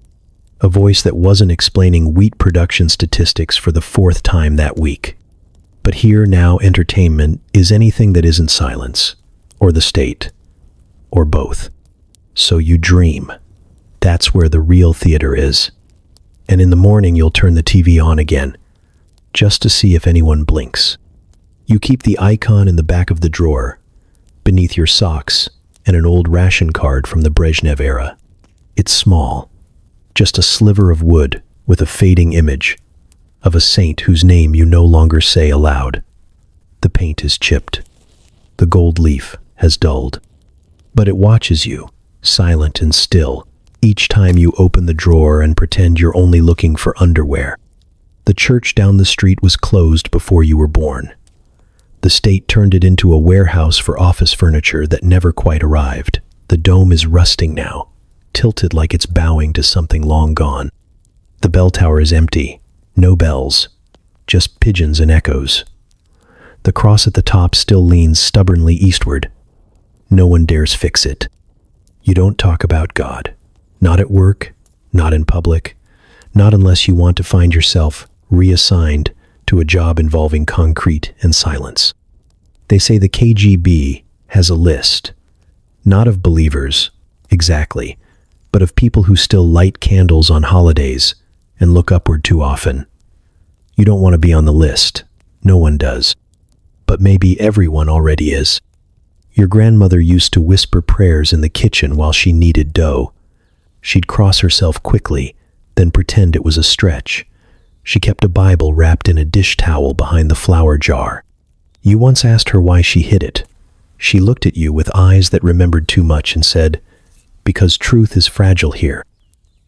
a voice that wasn't explaining wheat production statistics for the 4th time that week. But here now entertainment is anything that isn't silence, or the state, or both. So you dream. That's where the real theater is. And in the morning you'll turn the TV on again, just to see if anyone blinks. You keep the icon in the back of the drawer, beneath your socks, and an old ration card from the Brezhnev era. It's small, just a sliver of wood with a fading image of a saint whose name you no longer say aloud. The paint is chipped. The gold leaf has dulled. But it watches you, silent and still, each time you open the drawer and pretend you're only looking for underwear. The church down the street was closed before you were born. The state turned it into a warehouse for office furniture that never quite arrived. The dome is rusting now, tilted like it's bowing to something long gone. The bell tower is empty. No bells, just pigeons and echoes. The cross at the top still leans stubbornly eastward. No one dares fix it. You don't talk about God. Not at work, not in public, not unless you want to find yourself reassigned to a job involving concrete and silence. They say the KGB has a list, not of believers, exactly, but of people who still light candles on holidays and look upward too often. You don't want to be on the list. No one does. But maybe everyone already is. Your grandmother used to whisper prayers in the kitchen while she kneaded dough. She'd cross herself quickly, then pretend it was a stretch. She kept a Bible wrapped in a dish towel behind the flour jar. You once asked her why she hid it. She looked at you with eyes that remembered too much and said, "Because truth is fragile here."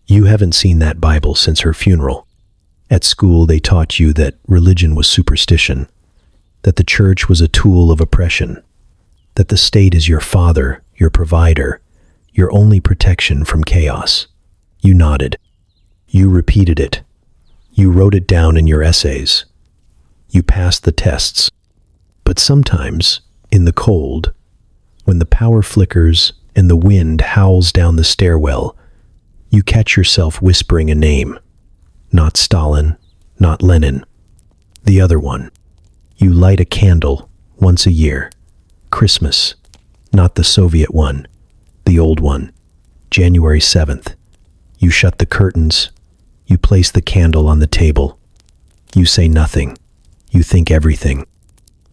You haven't seen that Bible since her funeral. At school, they taught you that religion was superstition, that the church was a tool of oppression, that the state is your father, your provider, your only protection from chaos. You nodded. You repeated it. You wrote it down in your essays. You passed the tests. But sometimes, in the cold, when the power flickers and the wind howls down the stairwell, you catch yourself whispering a name. Not Stalin, not Lenin. The other one. You light a candle once a year. Christmas. Not the Soviet one. The old one. January 7th. You shut the curtains. You place the candle on the table. You say nothing. You think everything.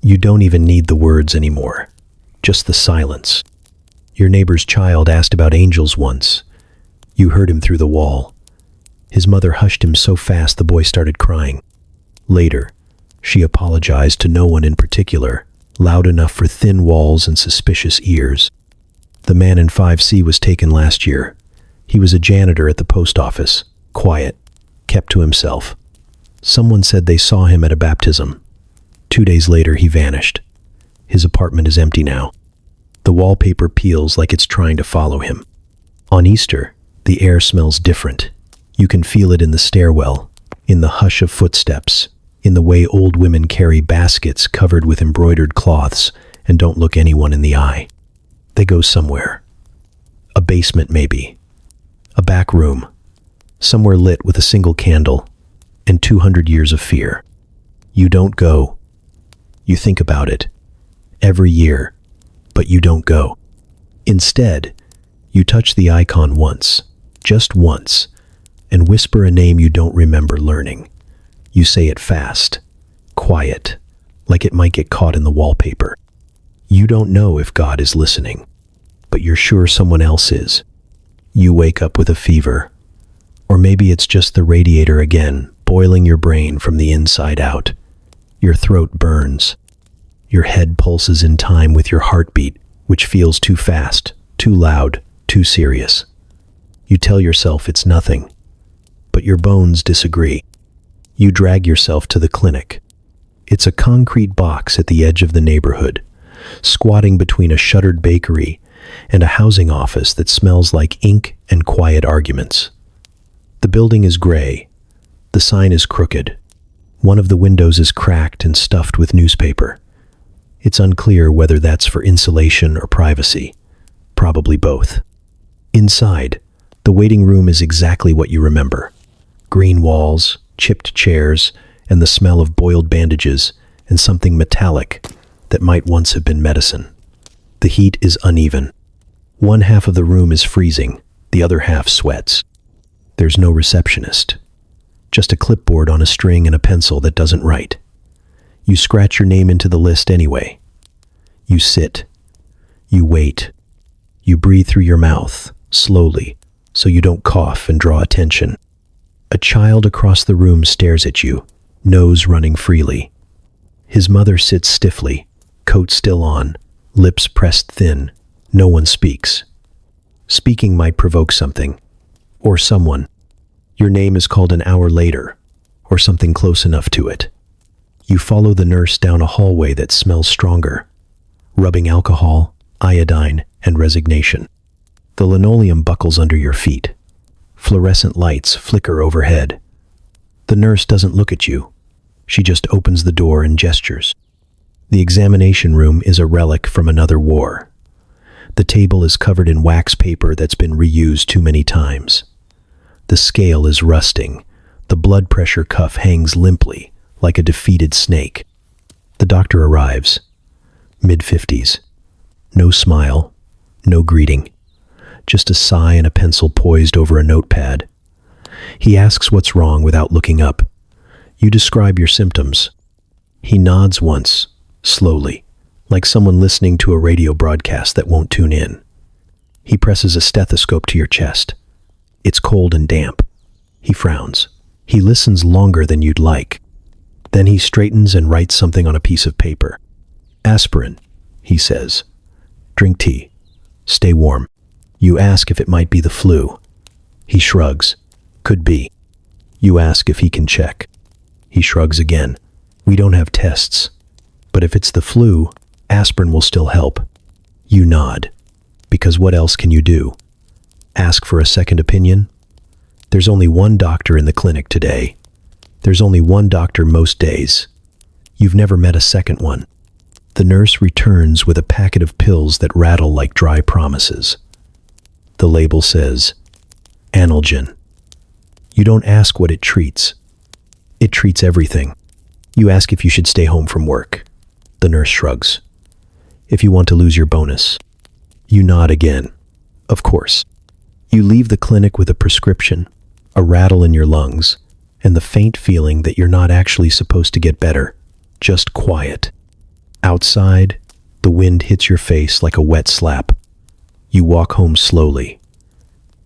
You don't even need the words anymore. Just the silence. Your neighbor's child asked about angels once. You heard him through the wall. His mother hushed him so fast the boy started crying. Later, she apologized to no one in particular, loud enough for thin walls and suspicious ears. The man in 5C was taken last year. He was a janitor at the post office, quiet, kept to himself. Someone said they saw him at a baptism. 2 days later, he vanished. His apartment is empty now. The wallpaper peels like it's trying to follow him. On Easter, the air smells different. You can feel it in the stairwell, in the hush of footsteps, in the way old women carry baskets covered with embroidered cloths and don't look anyone in the eye. They go somewhere. A basement maybe. A back room. Somewhere lit with a single candle and 200 years of fear. You don't go. You think about it. Every year. But you don't go. Instead, you touch the icon once, just once, and whisper a name you don't remember learning. You say it fast, quiet, like it might get caught in the wallpaper. You don't know if God is listening, but you're sure someone else is. You wake up with a fever, or maybe it's just the radiator again, boiling your brain from the inside out. Your throat burns. Your head pulses in time with your heartbeat, which feels too fast, too loud, too serious. You tell yourself it's nothing, but your bones disagree. You drag yourself to the clinic. It's a concrete box at the edge of the neighborhood, squatting between a shuttered bakery and a housing office that smells like ink and quiet arguments. The building is gray. The sign is crooked. One of the windows is cracked and stuffed with newspaper. It's unclear whether that's for insulation or privacy. Probably both. Inside, the waiting room is exactly what you remember. Green walls, chipped chairs, and the smell of boiled bandages and something metallic that might once have been medicine. The heat is uneven. One half of the room is freezing, the other half sweats. There's no receptionist. Just a clipboard on a string and a pencil that doesn't write. You scratch your name into the list anyway. You sit. You wait. You breathe through your mouth, slowly, so you don't cough and draw attention. A child across the room stares at you, nose running freely. His mother sits stiffly, coat still on, lips pressed thin. No one speaks. Speaking might provoke something, or someone. Your name is called an hour later, or something close enough to it. You follow the nurse down a hallway that smells stronger, rubbing alcohol, iodine, and resignation. The linoleum buckles under your feet. Fluorescent lights flicker overhead. The nurse doesn't look at you. She just opens the door and gestures. The examination room is a relic from another war. The table is covered in wax paper that's been reused too many times. The scale is rusting. The blood pressure cuff hangs limply, like a defeated snake. The doctor arrives, mid-50s. No smile, no greeting, just a sigh and a pencil poised over a notepad. He asks what's wrong without looking up. You describe your symptoms. He nods once, slowly, like someone listening to a radio broadcast that won't tune in. He presses a stethoscope to your chest. It's cold and damp. He frowns. He listens longer than you'd like. Then he straightens and writes something on a piece of paper. Aspirin, he says. Drink tea. Stay warm. You ask if it might be the flu. He shrugs. Could be. You ask if he can check. He shrugs again. We don't have tests. But if it's the flu, aspirin will still help. You nod. Because what else can you do? Ask for a second opinion? There's only one doctor in the clinic today. There's only one doctor most days. You've never met a second one. The nurse returns with a packet of pills that rattle like dry promises. The label says, analgin. You don't ask what it treats. It treats everything. You ask if you should stay home from work. The nurse shrugs. If you want to lose your bonus. You nod again. Of course. You leave the clinic with a prescription, a rattle in your lungs, and the faint feeling that you're not actually supposed to get better, just quiet. Outside, the wind hits your face like a wet slap. You walk home slowly.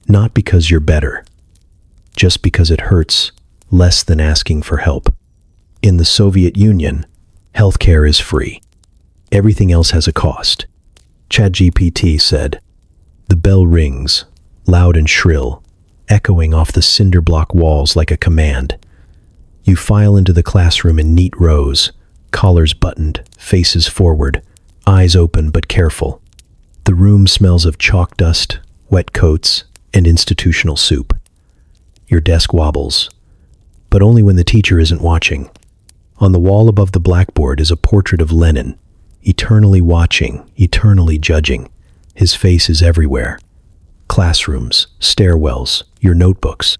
Not because you're better, just because it hurts less than asking for help. In the Soviet Union, healthcare is free. Everything else has a cost. ChatGPT said, the bell rings, loud and shrill, echoing off the cinder block walls like a command. You file into the classroom in neat rows, collars buttoned, faces forward, eyes open but careful. The room smells of chalk dust, wet coats, and institutional soup. Your desk wobbles, but only when the teacher isn't watching. On the wall above the blackboard is a portrait of Lenin, eternally watching, eternally judging. His face is everywhere. Classrooms, stairwells, your notebooks.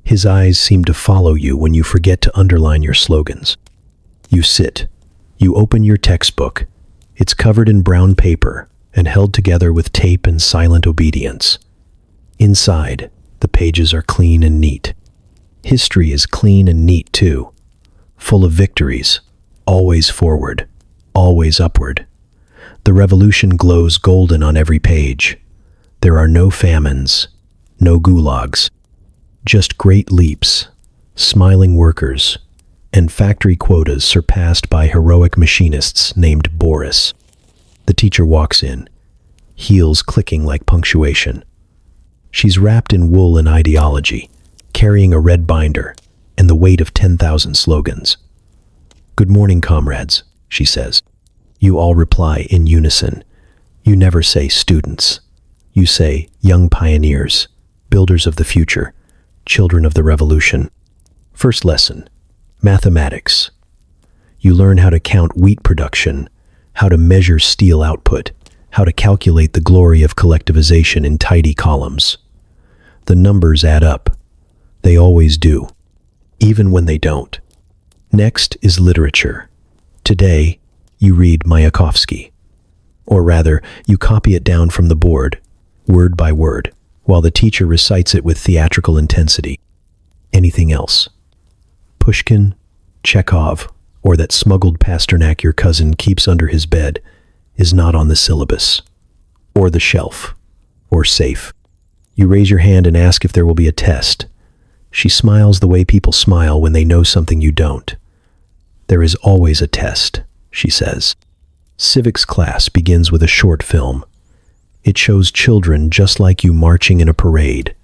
His eyes seem to follow you when you forget to underline your slogans. You sit. You open your textbook. It's covered in brown paper and held together with tape and silent obedience. Inside, the pages are clean and neat. History is clean and neat too, full of victories, always forward, always upward. The revolution glows golden on every page. There are no famines, no gulags, just great leaps, smiling workers, and factory quotas surpassed by heroic machinists named Boris. The teacher walks in, heels clicking like punctuation. She's wrapped in wool and ideology, carrying a red binder and the weight of 10,000 slogans. Good morning, comrades, she says. You all reply in unison. You never say students. You say young pioneers, builders of the future, children of the revolution. First lesson, mathematics. You learn how to count wheat production, how to measure steel output, how to calculate the glory of collectivization in tidy columns. The numbers add up. They always do, even when they don't. Next is literature. Today, you read Mayakovsky. Or rather, you copy it down from the board, word by word, while the teacher recites it with theatrical intensity. Anything else? Pushkin, Chekhov, or that smuggled Pasternak your cousin keeps under his bed is not on the syllabus, or the shelf, or safe. You raise your hand and ask if there will be a test. She smiles the way people smile when they know something you don't. There is always a test, she says. Civics class begins with a short film. It shows children just like you marching in a parade,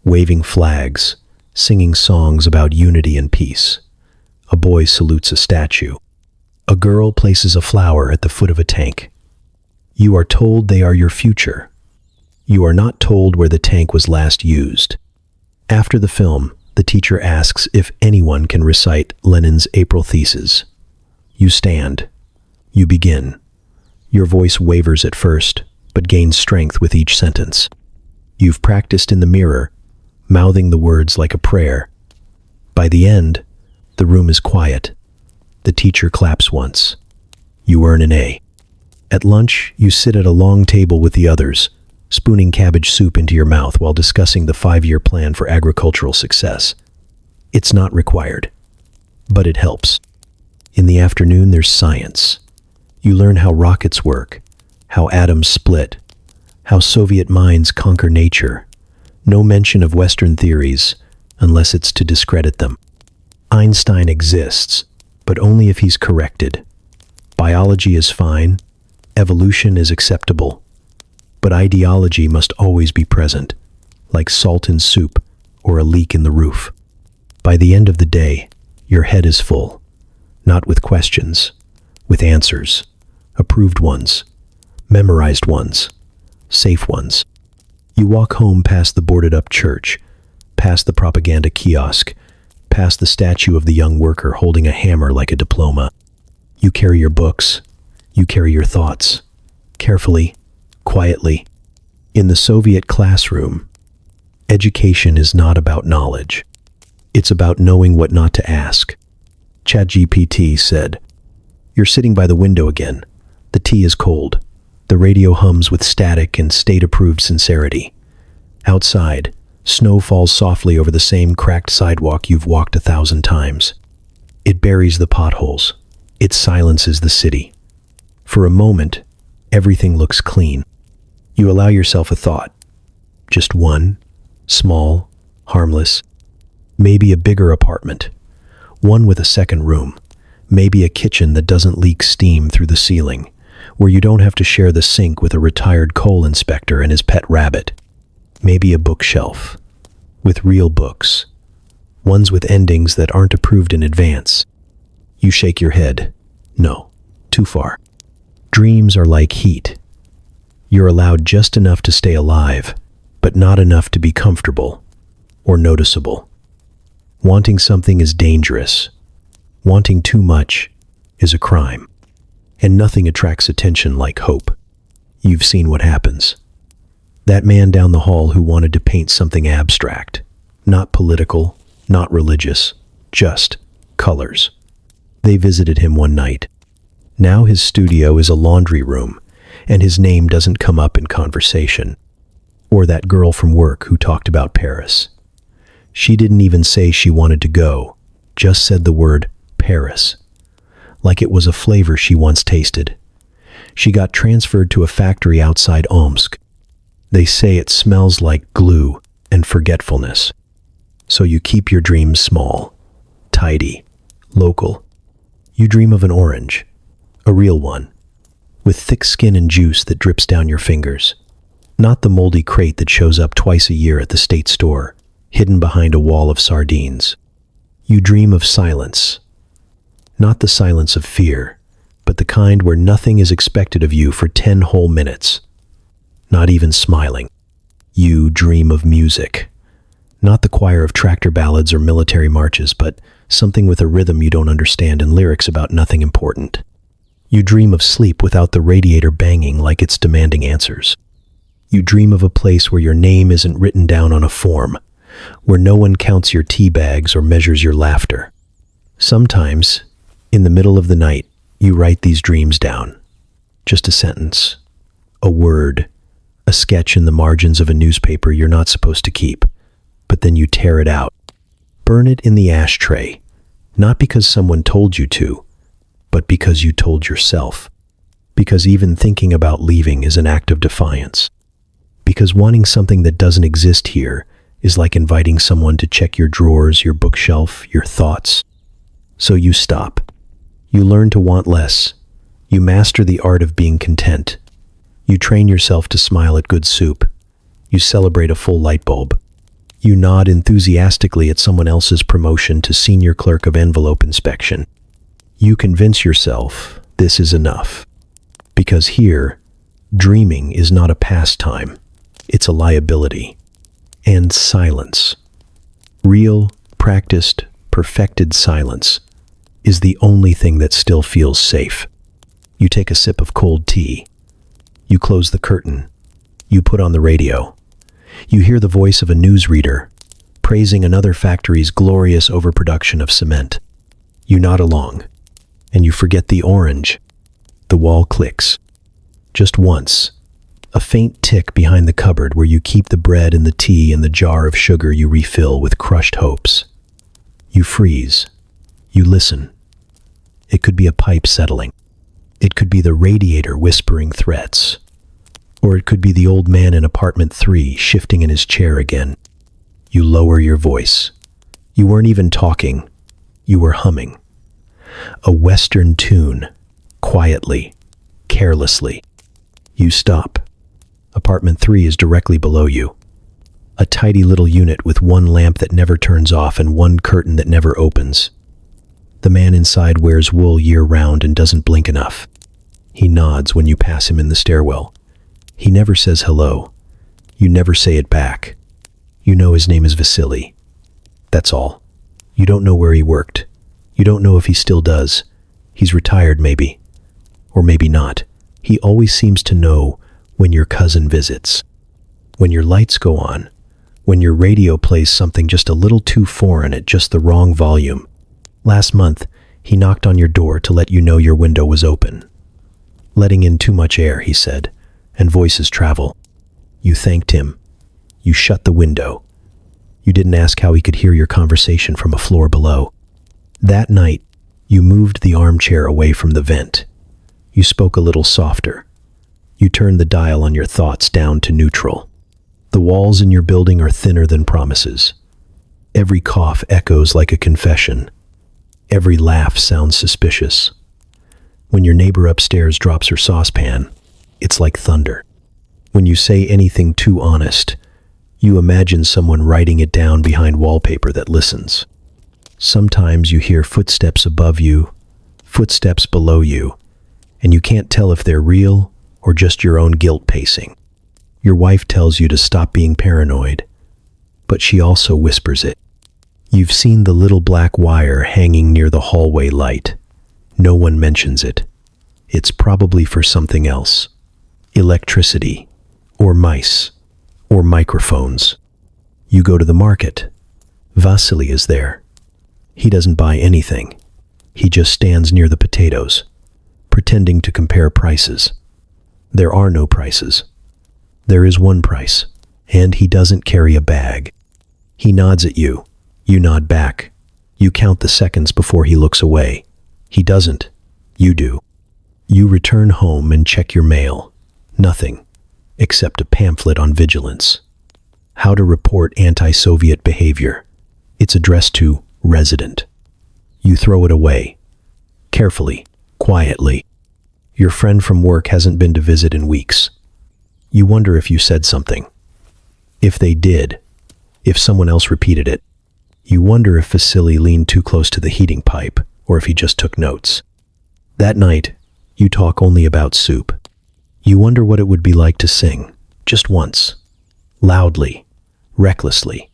waving flags, singing songs about unity and peace. A boy salutes a statue. A girl places a flower at the foot of a tank. You are told they are your future. You are not told where the tank was last used. After the film, the teacher asks if anyone can recite Lenin's April thesis. You stand. You begin. Your voice wavers at first, but gains strength with each sentence. You've practiced in the mirror, mouthing the words like a prayer. By the end, the room is quiet. The teacher claps once. You earn an A. At lunch, you sit at a long table with the others, spooning cabbage soup into your mouth while discussing the 5-year plan for agricultural success. It's not required, but it helps. In the afternoon, there's science. You learn how rockets work, how atoms split, how Soviet minds conquer nature. No mention of Western theories, unless it's to discredit them. Einstein exists, but only if he's corrected. Biology is fine, evolution is acceptable, but ideology must always be present, like salt in soup or a leak in the roof. By the end of the day, your head is full, not with questions, with answers, approved ones, memorized ones, safe ones. You walk home past the boarded-up church, past the propaganda kiosk, past the statue of the young worker holding a hammer like a diploma. You carry your books. You carry your thoughts. Carefully, quietly. In the Soviet classroom, education is not about knowledge. It's about knowing what not to ask. ChatGPT said, "You're sitting by the window again. The tea is cold. The radio hums with static and state-approved sincerity. Outside, snow falls softly over the same cracked sidewalk you've walked 1,000 times. It buries the potholes. It silences the city. For a moment, everything looks clean. You allow yourself a thought. Just one, small, harmless, maybe a bigger apartment, one with a second room, maybe a kitchen that doesn't leak steam through the ceiling, where you don't have to share the sink with a retired coal inspector and his pet rabbit. Maybe a bookshelf, with real books, ones with endings that aren't approved in advance." You shake your head. No, too far. Dreams are like heat. You're allowed just enough to stay alive, but not enough to be comfortable or noticeable. Wanting something is dangerous. Wanting too much is a crime. And nothing attracts attention like hope. You've seen what happens. That man down the hall who wanted to paint something abstract, not political, not religious, just colors. They visited him one night. Now his studio is a laundry room, and his name doesn't come up in conversation. Or that girl from work who talked about Paris. She didn't even say she wanted to go, just said the word Paris, like it was a flavor she once tasted. She got transferred to a factory outside Omsk. They say it smells like glue and forgetfulness. So you keep your dreams small, tidy, local. You dream of an orange, a real one, with thick skin and juice that drips down your fingers. Not the moldy crate that shows up twice a year at the state store, hidden behind a wall of sardines. You dream of silence. Not the silence of fear, but the kind where nothing is expected of you for 10 whole minutes. Not even smiling. You dream of music. Not the choir of tractor ballads or military marches, but something with a rhythm you don't understand and lyrics about nothing important. You dream of sleep without the radiator banging like it's demanding answers. You dream of a place where your name isn't written down on a form, where no one counts your tea bags or measures your laughter. Sometimes, in the middle of the night, you write these dreams down. Just a sentence, a word, a sketch in the margins of a newspaper you're not supposed to keep, but then you tear it out. Burn it in the ashtray, not because someone told you to, but because you told yourself. Because even thinking about leaving is an act of defiance. Because wanting something that doesn't exist here is like inviting someone to check your drawers, your bookshelf, your thoughts. So you stop. You learn to want less. You master the art of being content. You train yourself to smile at good soup. You celebrate a full light bulb. You nod enthusiastically at someone else's promotion to senior clerk of envelope inspection. You convince yourself this is enough. Because here, dreaming is not a pastime. It's a liability. And silence. Real, practiced, perfected silence is the only thing that still feels safe. You take a sip of cold tea. You close the curtain. You put on the radio. You hear the voice of a newsreader praising another factory's glorious overproduction of cement. You nod along, and you forget the orange. The wall clicks. Just once. A faint tick behind the cupboard where you keep the bread and the tea and the jar of sugar you refill with crushed hopes. You freeze. You listen. It could be a pipe settling. It could be the radiator whispering threats. Or it could be the old man in apartment 3 shifting in his chair again. You lower your voice. You weren't even talking. You were humming. A Western tune, quietly, carelessly. You stop. Apartment 3 is directly below you. A tidy little unit with one lamp that never turns off and one curtain that never opens. The man inside wears wool year-round and doesn't blink enough. He nods when you pass him in the stairwell. He never says hello. You never say it back. You know his name is Vasily. That's all. You don't know where he worked. You don't know if he still does. He's retired, maybe. Or maybe not. He always seems to know when your cousin visits. When your lights go on. When your radio plays something just a little too foreign at just the wrong volume. Last month, he knocked on your door to let you know your window was open. Letting in too much air, he said, and voices travel. You thanked him. You shut the window. You didn't ask how he could hear your conversation from a floor below. That night, you moved the armchair away from the vent. You spoke a little softer. You turned the dial on your thoughts down to neutral. The walls in your building are thinner than promises. Every cough echoes like a confession. Every laugh sounds suspicious. When your neighbor upstairs drops her saucepan, it's like thunder. When you say anything too honest, you imagine someone writing it down behind wallpaper that listens. Sometimes you hear footsteps above you, footsteps below you, and you can't tell if they're real or just your own guilt pacing. Your wife tells you to stop being paranoid, but she also whispers it. You've seen the little black wire hanging near the hallway light. No one mentions it. It's probably for something else. Electricity, or mice, or microphones. You go to the market. Vasily is there. He doesn't buy anything. He just stands near the potatoes, pretending to compare prices. There are no prices. There is one price, and he doesn't carry a bag. He nods at you. You nod back. You count the seconds before he looks away. He doesn't. You do. You return home and check your mail. Nothing, except a pamphlet on vigilance. How to report anti-Soviet behavior. It's addressed to resident. You throw it away. Carefully, quietly. Your friend from work hasn't been to visit in weeks. You wonder if you said something. If they did, if someone else repeated it. You wonder if Vasily leaned too close to the heating pipe, or if he just took notes. That night, you talk only about soup. You wonder what it would be like to sing, just once, loudly, recklessly.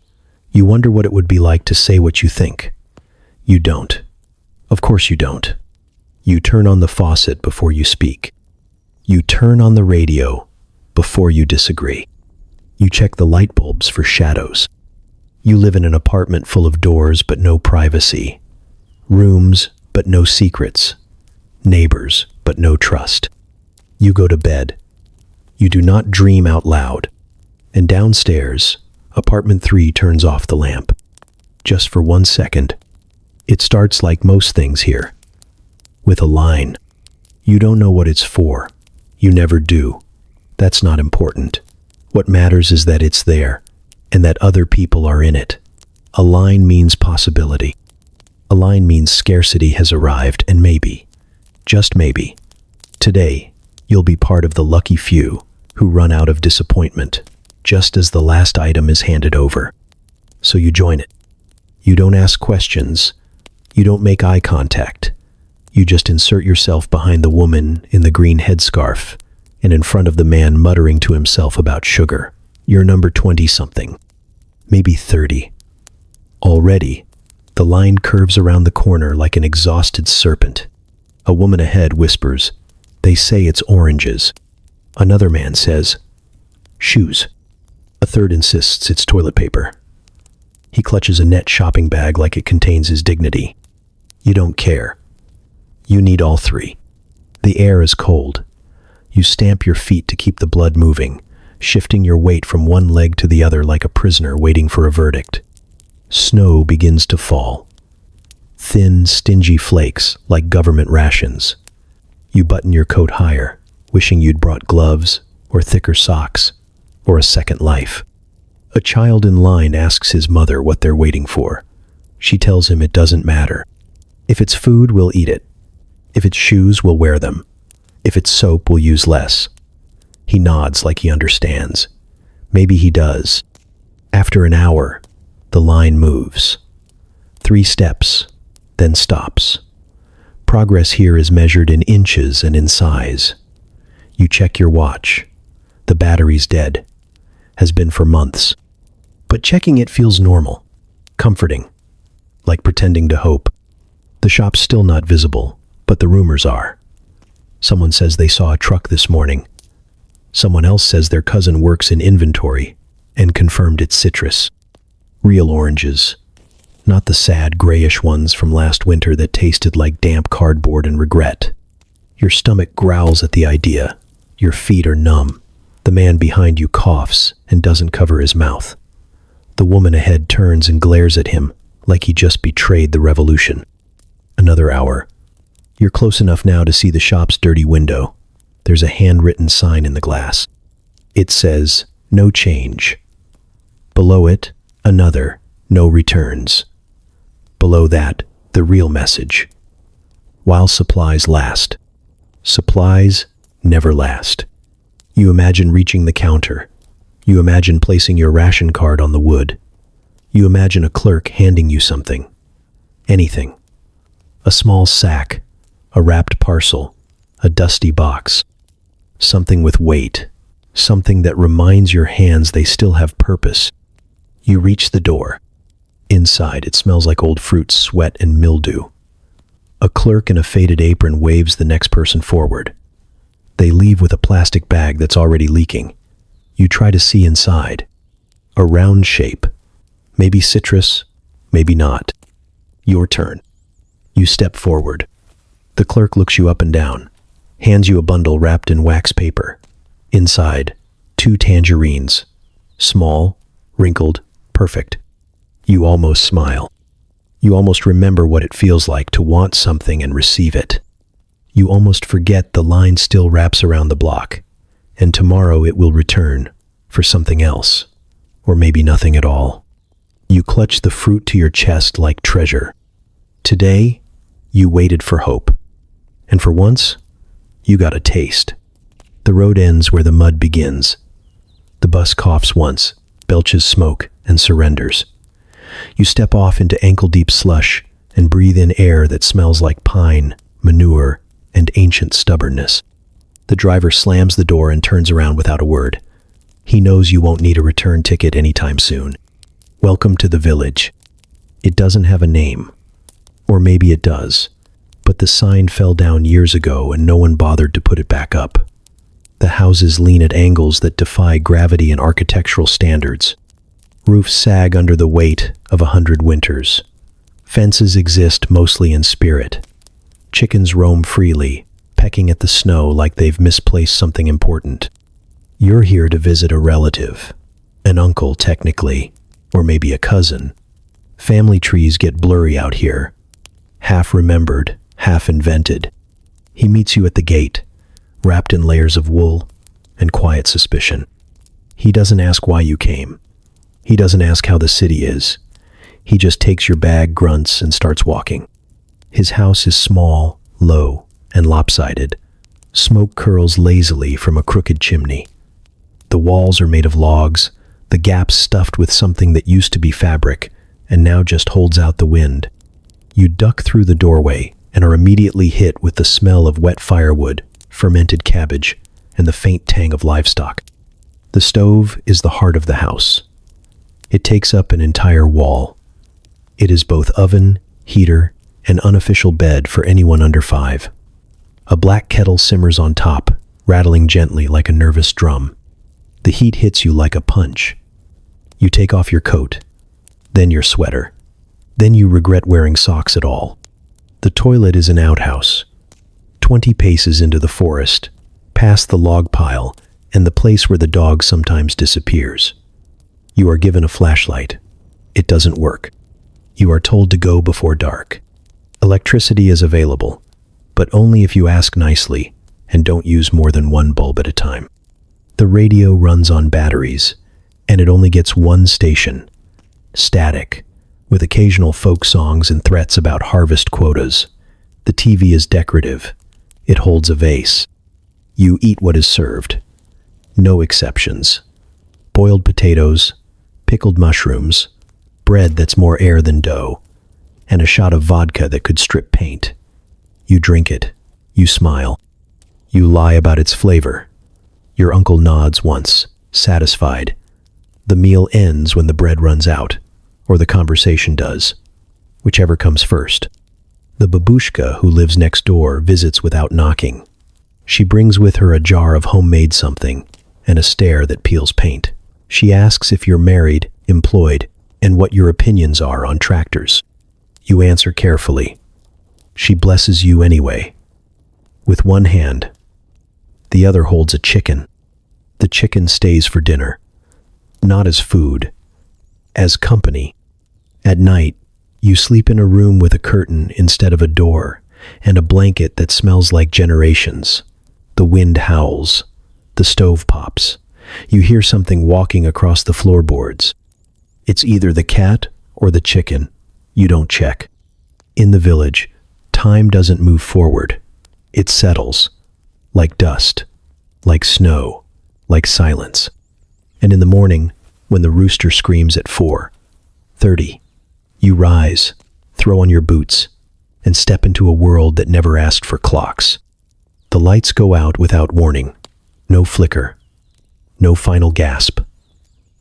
You wonder what it would be like to say what you think. You don't. Of course you don't. You turn on the faucet before you speak. You turn on the radio before you disagree. You check the light bulbs for shadows. You live in an apartment full of doors but no privacy. Rooms but no secrets. Neighbors but no trust. You go to bed. You do not dream out loud. And downstairs, apartment 3 turns off the lamp. Just for 1 second. It starts like most things here. With a line. You don't know what it's for. You never do. That's not important. What matters is that it's there, and that other people are in it. A line means possibility. A line means scarcity has arrived, and maybe, just maybe, today, you'll be part of the lucky few who run out of disappointment, just as the last item is handed over. So you join it. You don't ask questions. You don't make eye contact. You just insert yourself behind the woman in the green headscarf and in front of the man muttering to himself about sugar. You're number 20-something, maybe 30. Already, the line curves around the corner like an exhausted serpent. A woman ahead whispers, "They say it's oranges." Another man says, "Shoes." A third insists it's toilet paper. He clutches a net shopping bag like it contains his dignity. You don't care. You need all three. The air is cold. You stamp your feet to keep the blood moving, shifting your weight from one leg to the other like a prisoner waiting for a verdict. Snow begins to fall. Thin, stingy flakes like government rations. You button your coat higher, wishing you'd brought gloves or thicker socks or a second life. A child in line asks his mother what they're waiting for. She tells him it doesn't matter. If it's food, we'll eat it. If it's shoes, we'll wear them. If it's soap, we'll use less. He nods like he understands. Maybe he does. After an hour, the line moves. 3 steps, then stops. Progress here is measured in inches and in size. You check your watch. The battery's dead. Has been for months. But checking it feels normal, comforting, like pretending to hope. The shop's still not visible, but the rumors are. Someone says they saw a truck this morning. Someone else says their cousin works in inventory and confirmed it's citrus. Real oranges, not the sad grayish ones from last winter that tasted like damp cardboard and regret. Your stomach growls at the idea. Your feet are numb. The man behind you coughs and doesn't cover his mouth. The woman ahead turns and glares at him like he just betrayed the revolution. Another hour. You're close enough now to see the shop's dirty window. There's a handwritten sign in the glass. It says, "No change." Below it, another, "No returns." Below that, the real message. While supplies last. Supplies never last. You imagine reaching the counter. You imagine placing your ration card on the wood. You imagine a clerk handing you something. Anything. A small sack, a wrapped parcel, a dusty box. Something with weight. Something that reminds your hands they still have purpose. You reach the door. Inside, it smells like old fruit, sweat, and mildew. A clerk in a faded apron waves the next person forward. They leave with a plastic bag that's already leaking. You try to see inside. A round shape. Maybe citrus, maybe not. Your turn. You step forward. The clerk looks you up and down, hands you a bundle wrapped in wax paper. Inside, 2 tangerines. Small, wrinkled, perfect. You almost smile. You almost remember what it feels like to want something and receive it. You almost forget the line still wraps around the block, and tomorrow it will return for something else, or maybe nothing at all. You clutch the fruit to your chest like treasure. Today, you waited for hope. And for once, you got a taste. The road ends where the mud begins. The bus coughs once, belches smoke, and surrenders. You step off into ankle-deep slush and breathe in air that smells like pine, manure, and ancient stubbornness. The driver slams the door and turns around without a word. He knows you won't need a return ticket anytime soon. Welcome to the village. It doesn't have a name. Or maybe it does. But the sign fell down years ago and no one bothered to put it back up. The houses lean at angles that defy gravity and architectural standards. Roofs sag under the weight of 100 winters. Fences exist mostly in spirit. Chickens roam freely, pecking at the snow like they've misplaced something important. You're here to visit a relative, an uncle technically, or maybe a cousin. Family trees get blurry out here, half remembered, half invented. He meets you at the gate, wrapped in layers of wool and quiet suspicion. He doesn't ask why you came. He doesn't ask how the city is. He just takes your bag, grunts, and starts walking. His house is small, low, and lopsided. Smoke curls lazily from a crooked chimney. The walls are made of logs, the gaps stuffed with something that used to be fabric and now just holds out the wind. You duck through the doorway and are immediately hit with the smell of wet firewood, fermented cabbage, and the faint tang of livestock. The stove is the heart of the house. It takes up an entire wall. It is both oven, heater, and unofficial bed for anyone under 5. A black kettle simmers on top, rattling gently like a nervous drum. The heat hits you like a punch. You take off your coat, then your sweater. Then you regret wearing socks at all. The toilet is an outhouse. 20 paces into the forest, past the log pile, and the place where the dog sometimes disappears. You are given a flashlight. It doesn't work. You are told to go before dark. Electricity is available, but only if you ask nicely and don't use more than one bulb at a time. The radio runs on batteries, and it only gets one station, static, with occasional folk songs and threats about harvest quotas. The TV is decorative. It holds a vase. You eat what is served. No exceptions. Boiled potatoes, pickled mushrooms, bread that's more air than dough, and a shot of vodka that could strip paint. You drink it. You smile. You lie about its flavor. Your uncle nods once, satisfied. The meal ends when the bread runs out, or the conversation does, whichever comes first. The babushka who lives next door visits without knocking. She brings with her a jar of homemade something and a stare that peels paint. She asks if you're married, employed, and what your opinions are on tractors. You answer carefully. She blesses you anyway. With one hand, the other holds a chicken. The chicken stays for dinner, not as food, as company. At night, you sleep in a room with a curtain instead of a door, and a blanket that smells like generations. The wind howls. The stove pops. You hear something walking across the floorboards. It's either the cat or the chicken. You don't check. In the village, time doesn't move forward. It settles, like dust, like snow, like silence. And in the morning, when the rooster screams at 4:30, you rise, throw on your boots, and step into a world that never asked for clocks. The lights go out without warning. No flicker. No final gasp.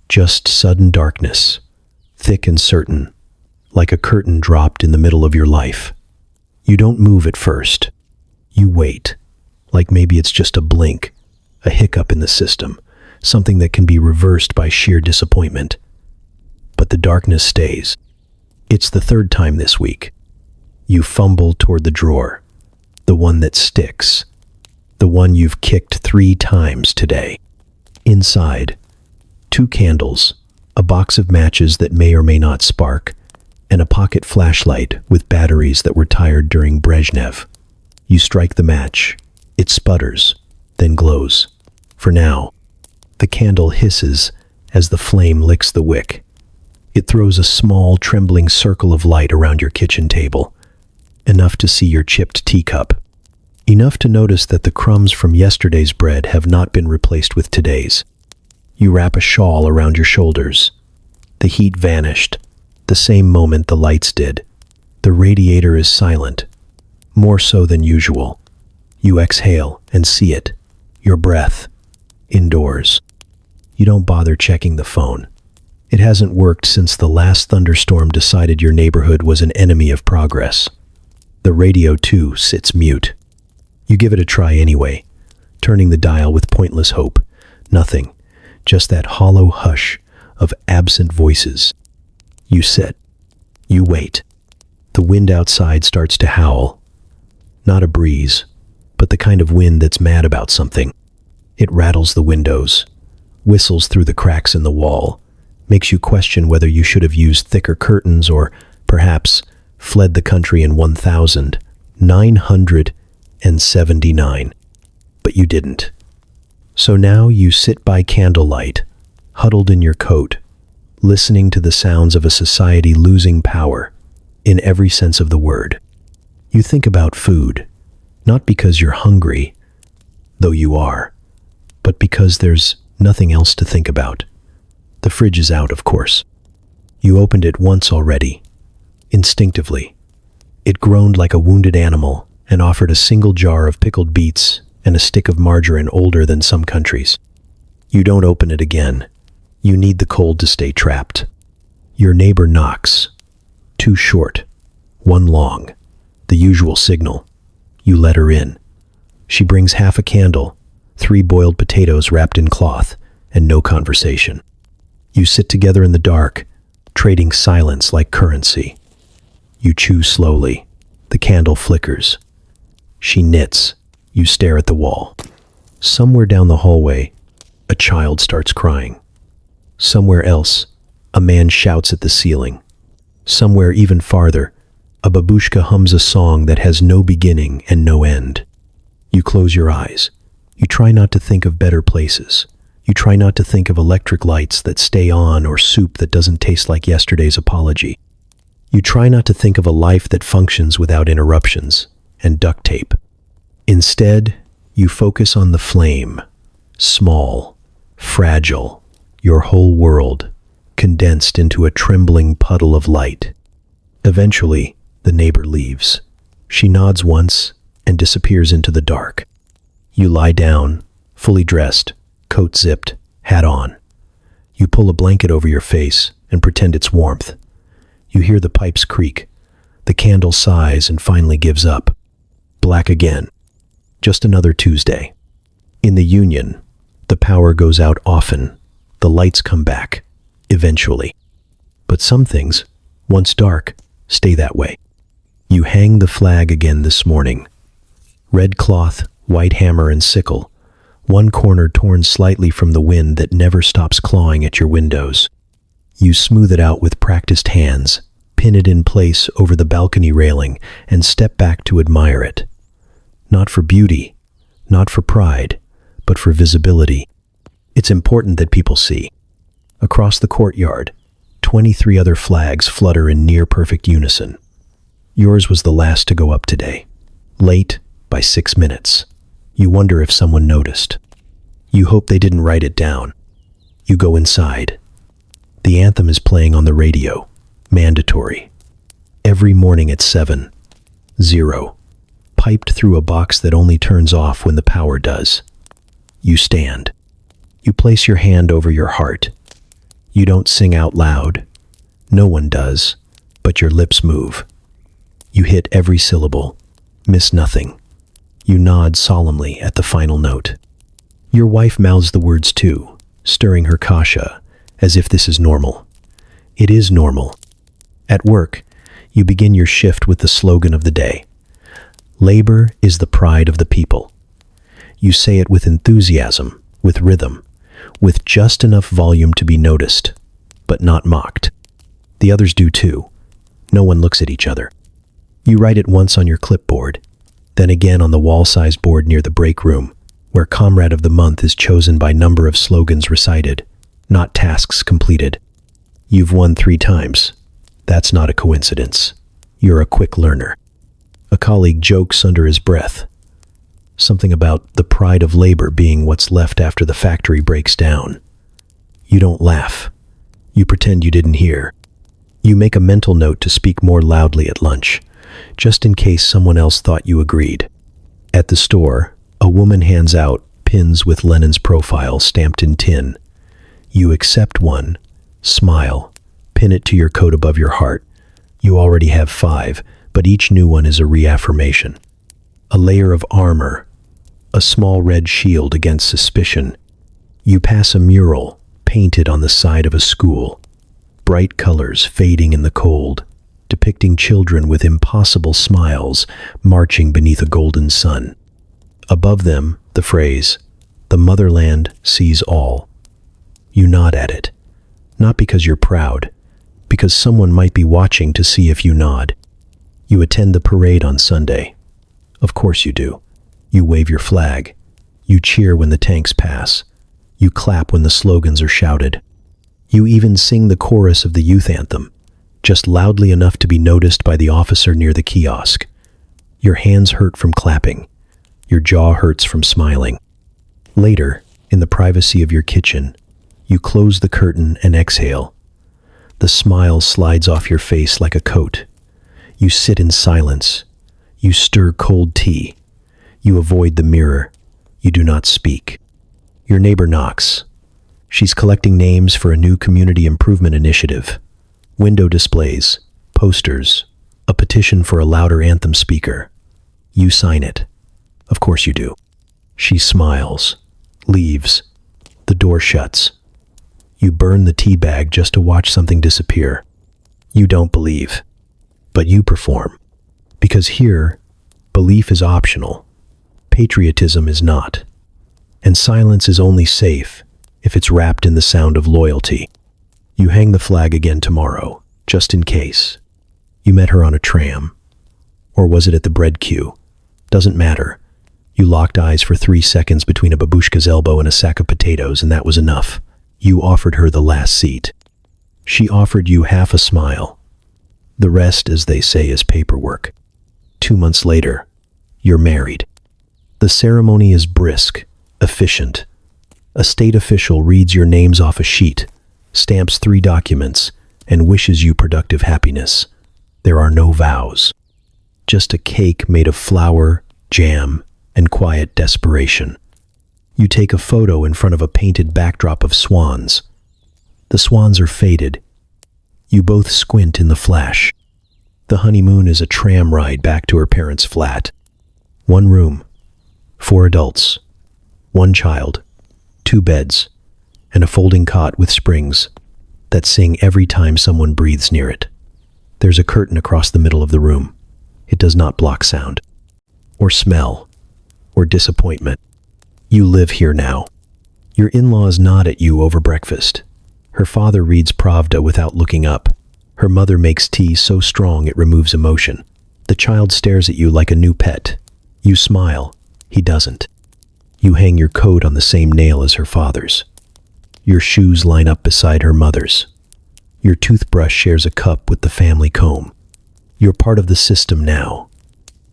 Just sudden darkness, thick and certain, like a curtain dropped in the middle of your life. You don't move at first. You wait, like maybe it's just a blink, a hiccup in the system, something that can be reversed by sheer disappointment. But the darkness stays. It's the third time this week. You fumble toward the drawer, the one that sticks, the one you've kicked 3 times today. Inside, 2 candles, a box of matches that may or may not spark, and a pocket flashlight with batteries that were tired during Brezhnev. You strike the match. It sputters, then glows. For now, the candle hisses as the flame licks the wick. It throws a small, trembling circle of light around your kitchen table, enough to see your chipped teacup, enough to notice that the crumbs from yesterday's bread have not been replaced with today's. You wrap a shawl around your shoulders. The heat vanished, the same moment the lights did. The radiator is silent, more so than usual. You exhale and see it, your breath, indoors. You don't bother checking the phone. It hasn't worked since the last thunderstorm decided your neighborhood was an enemy of progress. The radio, too, sits mute. You give it a try anyway, turning the dial with pointless hope. Nothing, just that hollow hush of absent voices. You sit. You wait. The wind outside starts to howl. Not a breeze, but the kind of wind that's mad about something. It rattles the windows, whistles through the cracks in the wall, makes you question whether you should have used thicker curtains or, perhaps, fled the country in 1979. But you didn't. So now you sit by candlelight, huddled in your coat, listening to the sounds of a society losing power, in every sense of the word. You think about food, not because you're hungry, though you are, but because there's nothing else to think about. The fridge is out, of course. You opened it once already, instinctively. It groaned like a wounded animal and offered a single jar of pickled beets and a stick of margarine older than some countries. You don't open it again. You need the cold to stay trapped. Your neighbor knocks. 2 short, 1 long. The usual signal. You let her in. She brings half a candle, 3 boiled potatoes wrapped in cloth, and no conversation. You sit together in the dark, trading silence like currency. You chew slowly. The candle flickers. She knits. You stare at the wall. Somewhere down the hallway, a child starts crying. Somewhere else, a man shouts at the ceiling. Somewhere even farther, a babushka hums a song that has no beginning and no end. You close your eyes. You try not to think of better places. You try not to think of electric lights that stay on or soup that doesn't taste like yesterday's apology. You try not to think of a life that functions without interruptions and duct tape. Instead, you focus on the flame, small, fragile, your whole world, condensed into a trembling puddle of light. Eventually, the neighbor leaves. She nods once and disappears into the dark. You lie down, fully dressed, coat zipped, hat on. You pull a blanket over your face and pretend it's warmth. You hear the pipes creak. The candle sighs and finally gives up. Black again. Just another Tuesday. In the Union, the power goes out often. The lights come back, eventually. But some things, once dark, stay that way. You hang the flag again this morning. Red cloth, white hammer and sickle, one corner torn slightly from the wind that never stops clawing at your windows. You smooth it out with practiced hands, pin it in place over the balcony railing, and step back to admire it. Not for beauty, not for pride, but for visibility. It's important that people see. Across the courtyard, 23 other flags flutter in near-perfect unison. Yours was the last to go up today, late by 6 minutes. You wonder if someone noticed. You hope they didn't write it down. You go inside. The anthem is playing on the radio, mandatory. Every morning at 7:00, piped through a box that only turns off when the power does. You stand. You place your hand over your heart. You don't sing out loud. No one does, but your lips move. You hit every syllable, miss nothing. You nod solemnly at the final note. Your wife mouths the words too, stirring her kasha, as if this is normal. It is normal. At work, you begin your shift with the slogan of the day. Labor is the pride of the people. You say it with enthusiasm, with rhythm, with just enough volume to be noticed, but not mocked. The others do too. No one looks at each other. You write it once on your clipboard, then again on the wall-sized board near the break room, where Comrade of the Month is chosen by number of slogans recited, not tasks completed. You've won 3 times. That's not a coincidence. You're a quick learner. A colleague jokes under his breath. Something about the pride of labor being what's left after the factory breaks down. You don't laugh. You pretend you didn't hear. You make a mental note to speak more loudly at lunch, just in case someone else thought you agreed. At the store, a woman hands out pins with Lenin's profile stamped in tin. You accept one, smile, pin it to your coat above your heart. You already have 5, but each new one is a reaffirmation. A layer of armor, a small red shield against suspicion. You pass a mural painted on the side of a school, bright colors fading in the cold, depicting children with impossible smiles marching beneath a golden sun. Above them, the phrase, "The motherland sees all." You nod at it, not because you're proud, because someone might be watching to see if you nod. You attend the parade on Sunday. Of course you do. You wave your flag. You cheer when the tanks pass. You clap when the slogans are shouted. You even sing the chorus of the youth anthem, just loudly enough to be noticed by the officer near the kiosk. Your hands hurt from clapping. Your jaw hurts from smiling. Later, in the privacy of your kitchen, you close the curtain and exhale. The smile slides off your face like a coat. You sit in silence. You stir cold tea. You avoid the mirror. You do not speak. Your neighbor knocks. She's collecting names for a new community improvement initiative. Window displays, posters, a petition for a louder anthem speaker. You sign it. Of course you do. She smiles, leaves. The door shuts. You burn the tea bag just to watch something disappear. You don't believe, but you perform. Because here, belief is optional. Patriotism is not. And silence is only safe if it's wrapped in the sound of loyalty. You hang the flag again tomorrow, just in case. You met her on a tram. Or was it at the bread queue? Doesn't matter. You locked eyes for 3 seconds between a babushka's elbow and a sack of potatoes, and that was enough. You offered her the last seat. She offered you half a smile. The rest, as they say, is paperwork. 2 months later, you're married. The ceremony is brisk, efficient. A state official reads your names off a sheet, stamps 3 documents, and wishes you productive happiness. There are no vows. Just a cake made of flour, jam, and quiet desperation. You take a photo in front of a painted backdrop of swans. The swans are faded. You both squint in the flash. The honeymoon is a tram ride back to her parents' flat. 1 room, 4 adults, 1 child, 2 beds, and a folding cot with springs that sing every time someone breathes near it. There's a curtain across the middle of the room. It does not block sound, or smell, or disappointment. You live here now. Your in-laws nod at you over breakfast. Her father reads Pravda without looking up. Her mother makes tea so strong it removes emotion. The child stares at you like a new pet. You smile. He doesn't. You hang your coat on the same nail as her father's. Your shoes line up beside her mother's. Your toothbrush shares a cup with the family comb. You're part of the system now.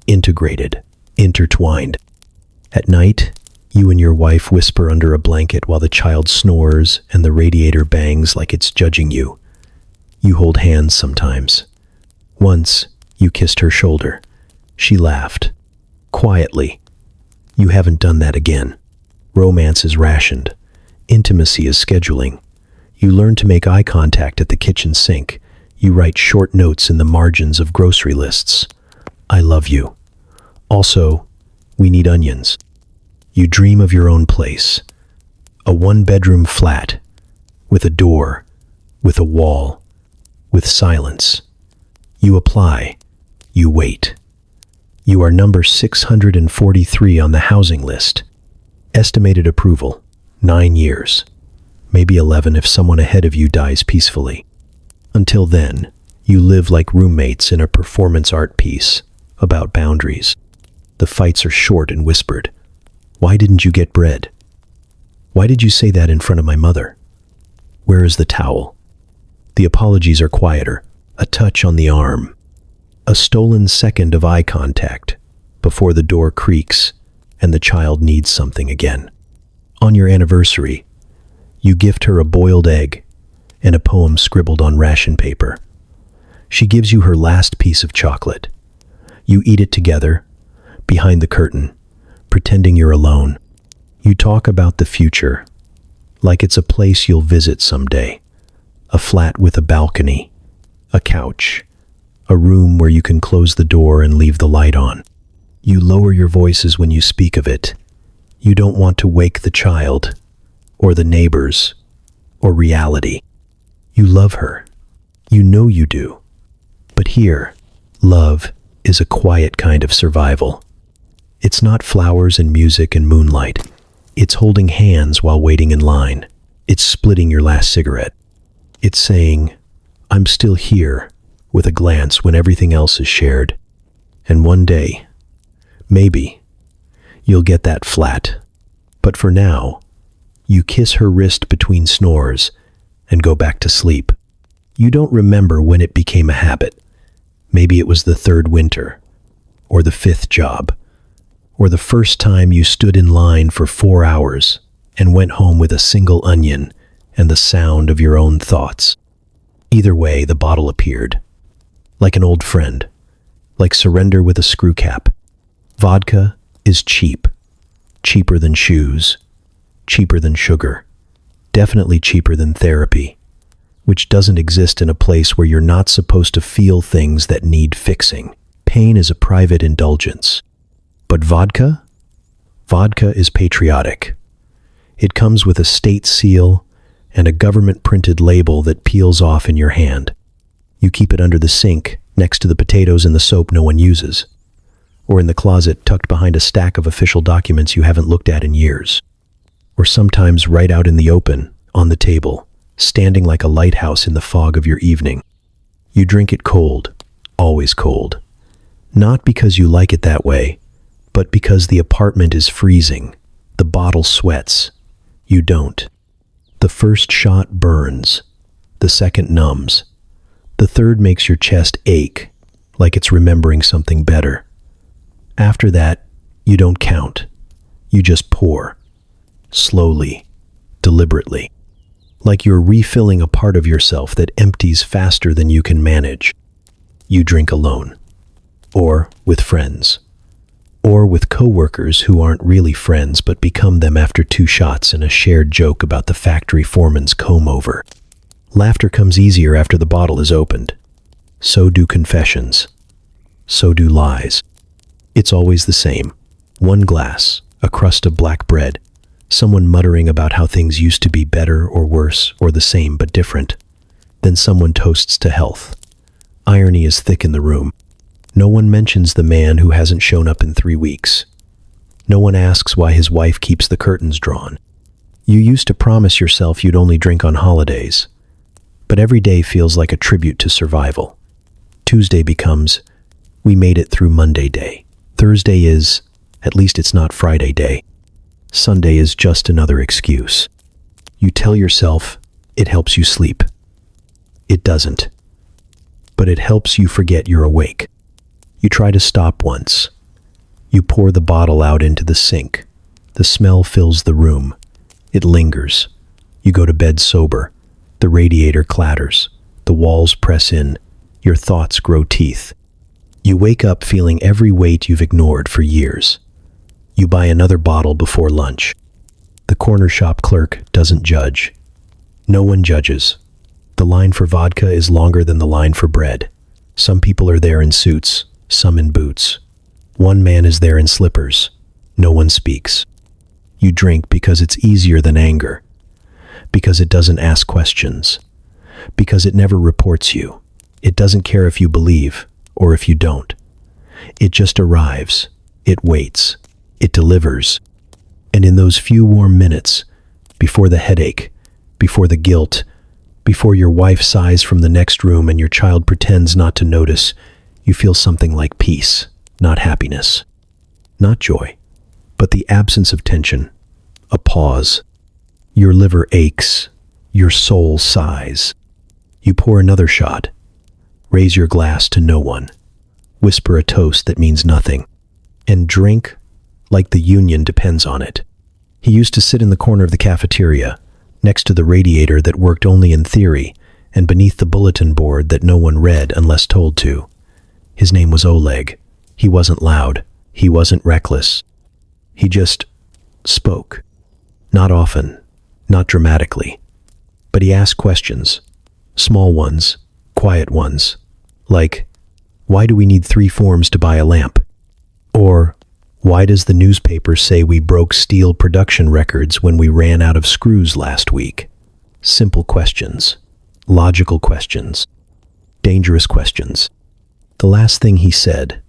Integrated. Intertwined. At night, you and your wife whisper under a blanket while the child snores and the radiator bangs like it's judging you. You hold hands sometimes. Once, you kissed her shoulder. She laughed. Quietly. You haven't done that again. Romance is rationed. Intimacy is scheduling. You learn to make eye contact at the kitchen sink. You write short notes in the margins of grocery lists. I love you. Also, we need onions. You dream of your own place. A 1-bedroom flat. With a door. With a wall. With silence. You apply. You wait. You are number 643 on the housing list. Estimated approval, 9 years. Maybe 11 if someone ahead of you dies peacefully. Until then, you live like roommates in a performance art piece about boundaries. The fights are short and whispered. Why didn't you get bread? Why did you say that in front of my mother? Where is the towel? The apologies are quieter, a touch on the arm. A stolen second of eye contact before the door creaks and the child needs something again. On your anniversary, you gift her a boiled egg and a poem scribbled on ration paper. She gives you her last piece of chocolate. You eat it together, behind the curtain, pretending you're alone. You talk about the future, like it's a place you'll visit someday. A flat with a balcony, a couch, a room where you can close the door and leave the light on. You lower your voices when you speak of it. You don't want to wake the child, or the neighbors, or reality. You love her. You know you do. But here, love is a quiet kind of survival. It's not flowers and music and moonlight. It's holding hands while waiting in line. It's splitting your last cigarette. It's saying, I'm still here, with a glance when everything else is shared. And one day, maybe, you'll get that flat. But for now, you kiss her wrist between snores and go back to sleep. You don't remember when it became a habit. Maybe it was the 3rd winter, or the 5th job, or the first time you stood in line for 4 hours and went home with a single onion and the sound of your own thoughts. Either way, the bottle appeared. Like an old friend, like surrender with a screw cap. Vodka is cheap. Cheaper than shoes. Cheaper than sugar. Definitely cheaper than therapy, which doesn't exist in a place where you're not supposed to feel things that need fixing. Pain is a private indulgence. But vodka? Vodka is patriotic. It comes with a state seal and a government-printed label that peels off in your hand. You keep it under the sink, next to the potatoes and the soap no one uses, or in the closet tucked behind a stack of official documents you haven't looked at in years, or sometimes right out in the open, on the table, standing like a lighthouse in the fog of your evening. You drink it cold, always cold, not because you like it that way, but because the apartment is freezing, the bottle sweats, you don't. The first shot burns, the second numbs, the third makes your chest ache, like it's remembering something better. After that, you don't count. You just pour. Slowly, deliberately. Like you're refilling a part of yourself that empties faster than you can manage. You drink alone. Or with friends. Or with coworkers who aren't really friends but become them after 2 shots and a shared joke about the factory foreman's comb-over. Laughter comes easier after the bottle is opened. So do confessions. So do lies. It's always the same. One glass, a crust of black bread, someone muttering about how things used to be better or worse or the same but different. Then someone toasts to health. Irony is thick in the room. No one mentions the man who hasn't shown up in 3 weeks. No one asks why his wife keeps the curtains drawn. You used to promise yourself you'd only drink on holidays, but every day feels like a tribute to survival. Tuesday becomes, we made it through Monday day. Thursday is, at least it's not Friday day. Sunday is just another excuse. You tell yourself it helps you sleep. It doesn't. But it helps you forget you're awake. You try to stop once. You pour the bottle out into the sink. The smell fills the room. It lingers. You go to bed sober. The radiator clatters. The walls press in. Your thoughts grow teeth. You wake up feeling every weight you've ignored for years. You buy another bottle before lunch. The corner shop clerk doesn't judge. No one judges. The line for vodka is longer than the line for bread. Some people are there in suits, some in boots. One man is there in slippers. No one speaks. You drink because it's easier than anger. Because it doesn't ask questions. Because it never reports you. It doesn't care if you believe or if you don't. It just arrives. It waits. It delivers. And in those few warm minutes, before the headache, before the guilt, before your wife sighs from the next room and your child pretends not to notice, you feel something like peace, not happiness, not joy, but the absence of tension, a pause. Your liver aches, your soul sighs. You pour another shot, raise your glass to no one, whisper a toast that means nothing, and drink like the union depends on it. He used to sit in the corner of the cafeteria, next to the radiator that worked only in theory, and beneath the bulletin board that no one read unless told to. His name was Oleg. He wasn't loud. He wasn't reckless. He just spoke. Not often, not dramatically. But he asked questions. Small ones, quiet ones. Like, why do we need 3 forms to buy a lamp? Or, why does the newspaper say we broke steel production records when we ran out of screws last week? Simple questions. Logical questions. Dangerous questions. The last thing he said,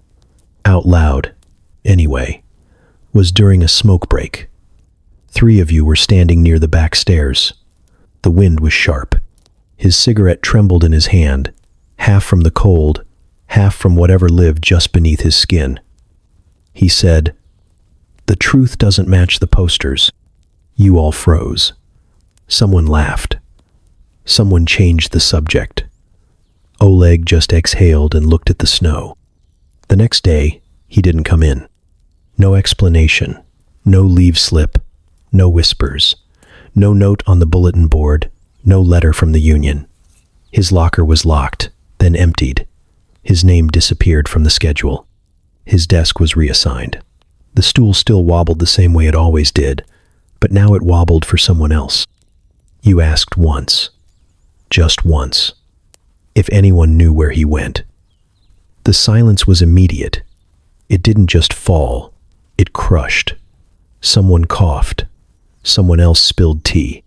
out loud, anyway, was during a smoke break. 3 of you were standing near the back stairs. The wind was sharp. His cigarette trembled in his hand, half from the cold, half from whatever lived just beneath his skin. He said, "The truth doesn't match the posters." You all froze. Someone laughed. Someone changed the subject. Oleg just exhaled and looked at the snow. The next day, he didn't come in. No explanation, no leave slip, no whispers, no note on the bulletin board, no letter from the union. His locker was locked, then emptied. His name disappeared from the schedule. His desk was reassigned. The stool still wobbled the same way it always did, but now it wobbled for someone else. You asked once, just once, if anyone knew where he went. The silence was immediate. It didn't just fall, it crushed. Someone coughed. Someone else spilled tea.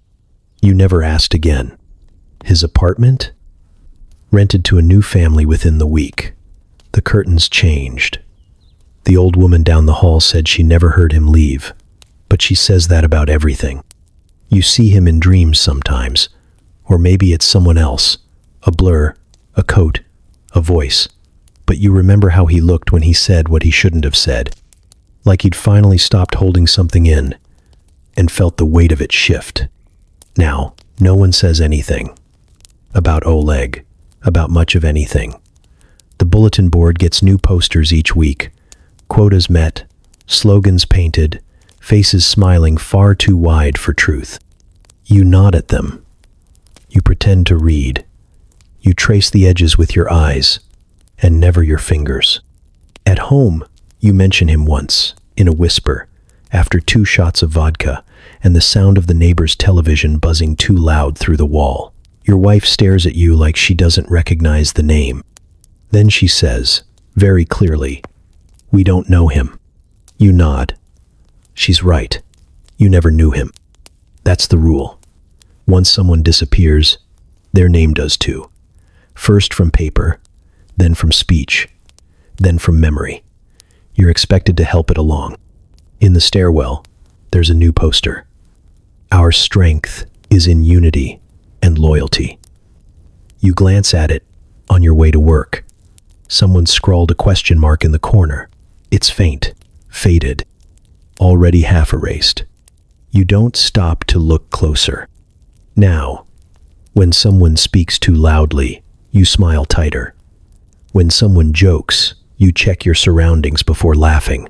You never asked again. His apartment? Rented to a new family within the week. The curtains changed. The old woman down the hall said she never heard him leave, but she says that about everything. You see him in dreams sometimes, or maybe it's someone else, a blur, a coat, a voice, but you remember how he looked when he said what he shouldn't have said, like he'd finally stopped holding something in and felt the weight of it shift. Now, no one says anything about Oleg, about much of anything. The bulletin board gets new posters each week, quotas met, slogans painted, faces smiling far too wide for truth. You nod at them. You pretend to read. You trace the edges with your eyes, and never your fingers. At home, you mention him once, in a whisper, after 2 shots of vodka, and the sound of the neighbor's television buzzing too loud through the wall. Your wife stares at you like she doesn't recognize the name. Then she says, very clearly, "We don't know him." You nod. She's right. You never knew him. That's the rule. Once someone disappears, their name does too. First from paper, then from speech, then from memory. You're expected to help it along. In the stairwell, there's a new poster. Our strength is in unity and loyalty. You glance at it on your way to work. Someone scrawled a question mark in the corner. It's faint, faded, already half erased. You don't stop to look closer. Now, when someone speaks too loudly, you smile tighter. When someone jokes, you check your surroundings before laughing.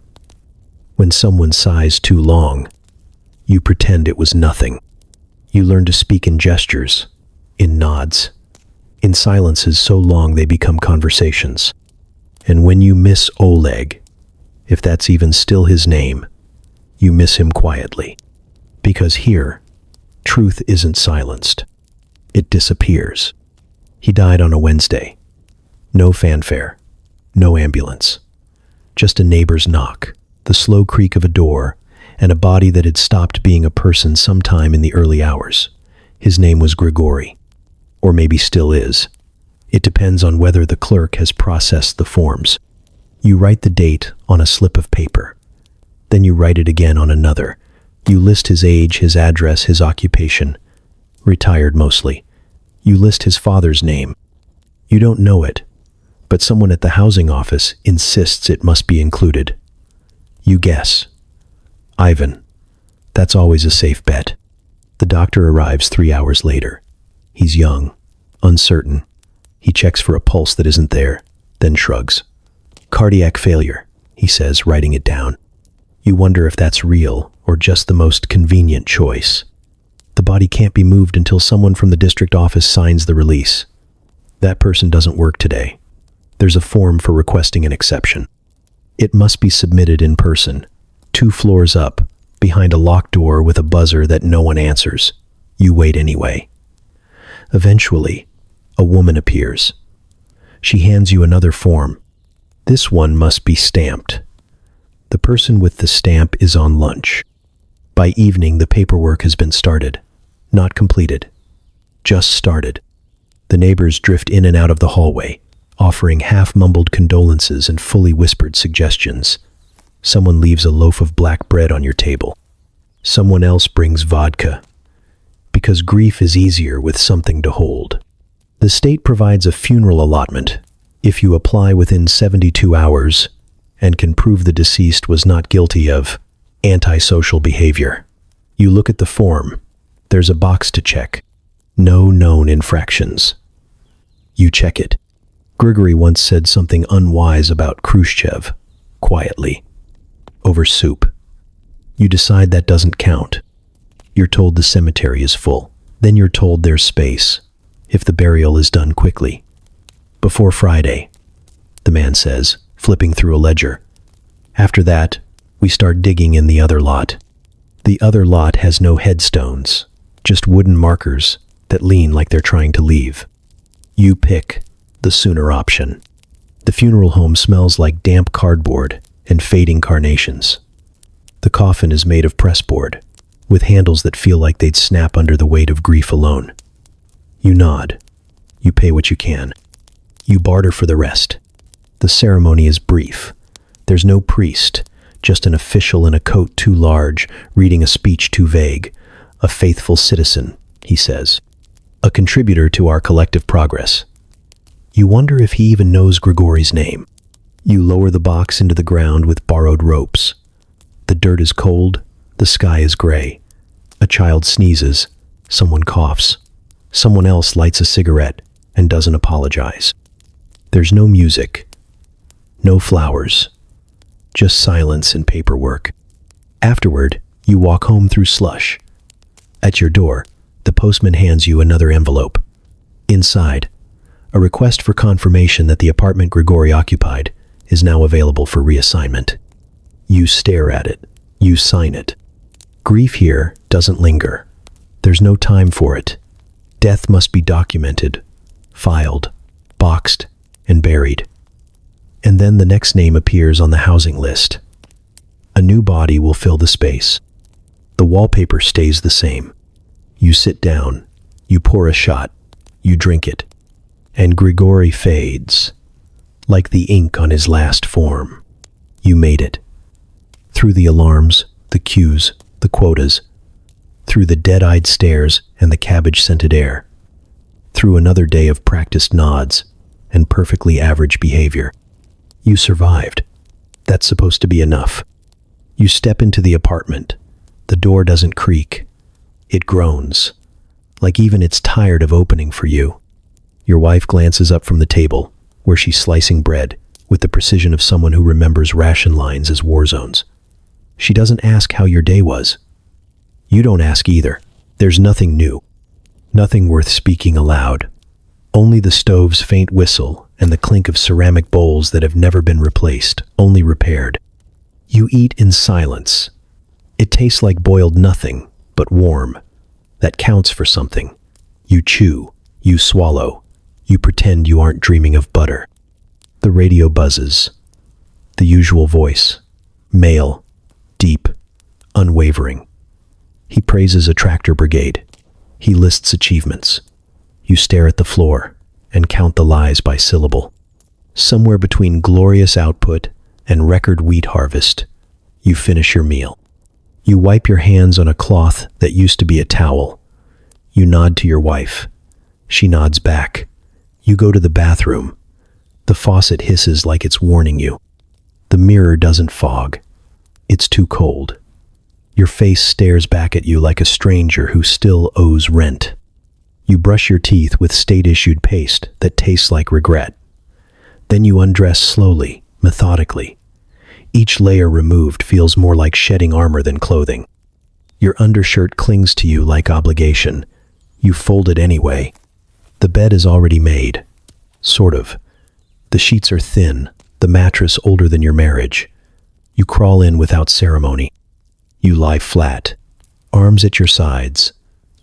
When someone sighs too long, you pretend it was nothing. You learn to speak in gestures, in nods, in silences so long they become conversations. And when you miss Oleg, if that's even still his name, you miss him quietly. Because here, truth isn't silenced. It disappears. He died on a Wednesday. No fanfare, no ambulance. Just a neighbor's knock, the slow creak of a door, and a body that had stopped being a person sometime in the early hours. His name was Grigory, or maybe still is. It depends on whether the clerk has processed the forms. You write the date on a slip of paper. Then you write it again on another. You list his age, his address, his occupation. Retired mostly. You list his father's name. You don't know it, but someone at the housing office insists it must be included. You guess. Ivan. That's always a safe bet. The doctor arrives 3 hours later. He's young, uncertain. He checks for a pulse that isn't there, then shrugs. Cardiac failure, he says, writing it down. You wonder if that's real or just the most convenient choice. The body can't be moved until someone from the district office signs the release. That person doesn't work today. There's a form for requesting an exception. It must be submitted in person, 2 floors up, behind a locked door with a buzzer that no one answers. You wait anyway. Eventually, a woman appears. She hands you another form. This one must be stamped. The person with the stamp is on lunch. By evening, the paperwork has been started. Not completed. Just started. The neighbors drift in and out of the hallway, offering half-mumbled condolences and fully whispered suggestions. Someone leaves a loaf of black bread on your table. Someone else brings vodka. Because grief is easier with something to hold. The state provides a funeral allotment if you apply within 72 hours and can prove the deceased was not guilty of antisocial behavior. You look at the form. There's a box to check. No known infractions. You check it. Grigory once said something unwise about Khrushchev, quietly, over soup. You decide that doesn't count. You're told the cemetery is full. Then you're told there's space, if the burial is done quickly. Before Friday, the man says, flipping through a ledger. After that, we start digging in the other lot. The other lot has no headstones, just wooden markers that lean like they're trying to leave. You pick the sooner option. The funeral home smells like damp cardboard and fading carnations. The coffin is made of pressboard, with handles that feel like they'd snap under the weight of grief alone. You nod. You pay what you can. You barter for the rest. The ceremony is brief. There's no priest, just an official in a coat too large, reading a speech too vague. A faithful citizen, he says. A contributor to our collective progress. You wonder if he even knows Grigory's name. You lower the box into the ground with borrowed ropes. The dirt is cold, the sky is gray. A child sneezes, someone coughs. Someone else lights a cigarette and doesn't apologize. There's no music, no flowers, just silence and paperwork. Afterward, you walk home through slush. At your door, the postman hands you another envelope. Inside, a request for confirmation that the apartment Grigory occupied is now available for reassignment. You stare at it. You sign it. Grief here doesn't linger. There's no time for it. Death must be documented, filed, boxed, and buried. And then the next name appears on the housing list. A new body will fill the space. The wallpaper stays the same. You sit down, you pour a shot, you drink it, and Grigori fades, like the ink on his last form. You made it. Through the alarms, the cues, the quotas, through the dead-eyed stares and the cabbage-scented air, through another day of practiced nods and perfectly average behavior. You survived. That's supposed to be enough. You step into the apartment. The door doesn't creak. It groans, like even it's tired of opening for you. Your wife glances up from the table, where she's slicing bread, with the precision of someone who remembers ration lines as war zones. She doesn't ask how your day was. You don't ask either. There's nothing new. Nothing worth speaking aloud. Only the stove's faint whistle and the clink of ceramic bowls that have never been replaced, only repaired. You eat in silence. It tastes like boiled nothing, but warm. That counts for something. You chew. You swallow. You pretend you aren't dreaming of butter. The radio buzzes. The usual voice. Male. Deep. Unwavering. He praises a tractor brigade. He lists achievements. You stare at the floor and count the lies by syllable. Somewhere between glorious output and record wheat harvest, you finish your meal. You wipe your hands on a cloth that used to be a towel. You nod to your wife. She nods back. You go to the bathroom. The faucet hisses like it's warning you. The mirror doesn't fog. It's too cold. Your face stares back at you like a stranger who still owes rent. You brush your teeth with state-issued paste that tastes like regret. Then you undress slowly, methodically. Each layer removed feels more like shedding armor than clothing. Your undershirt clings to you like obligation. You fold it anyway. The bed is already made. Sort of. The sheets are thin, the mattress older than your marriage. You crawl in without ceremony. You lie flat, arms at your sides,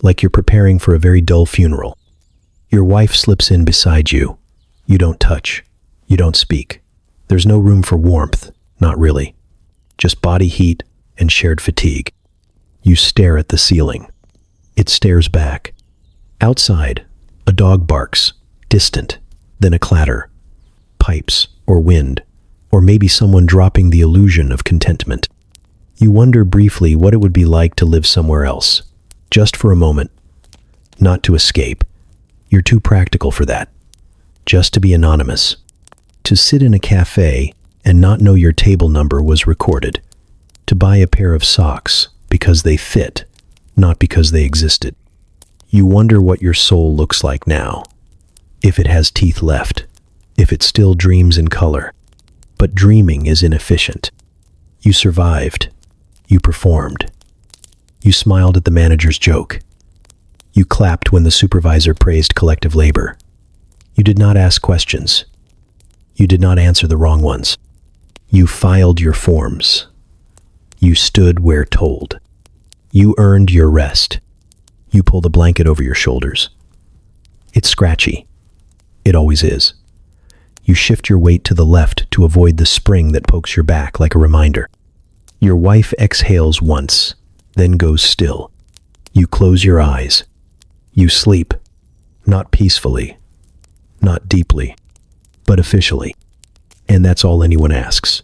like you're preparing for a very dull funeral. Your wife slips in beside you. You don't touch. You don't speak. There's no room for warmth, not really. Just body heat and shared fatigue. You stare at the ceiling. It stares back. Outside, a dog barks, distant, then a clatter. Pipes or wind, or maybe someone dropping the illusion of contentment. You wonder briefly what it would be like to live somewhere else, just for a moment, not to escape. You're too practical for that. Just to be anonymous. To sit in a cafe and not know your table number was recorded. To buy a pair of socks because they fit, not because they existed. You wonder what your soul looks like now, if it has teeth left, if it still dreams in color. But dreaming is inefficient. You survived. You performed. You smiled at the manager's joke. You clapped when the supervisor praised collective labor. You did not ask questions. You did not answer the wrong ones. You filed your forms. You stood where told. You earned your rest. You pull the blanket over your shoulders. It's scratchy. It always is. You shift your weight to the left to avoid the spring that pokes your back like a reminder. Your wife exhales once, then goes still. You close your eyes. You sleep, not peacefully, not deeply, but officially. And that's all anyone asks.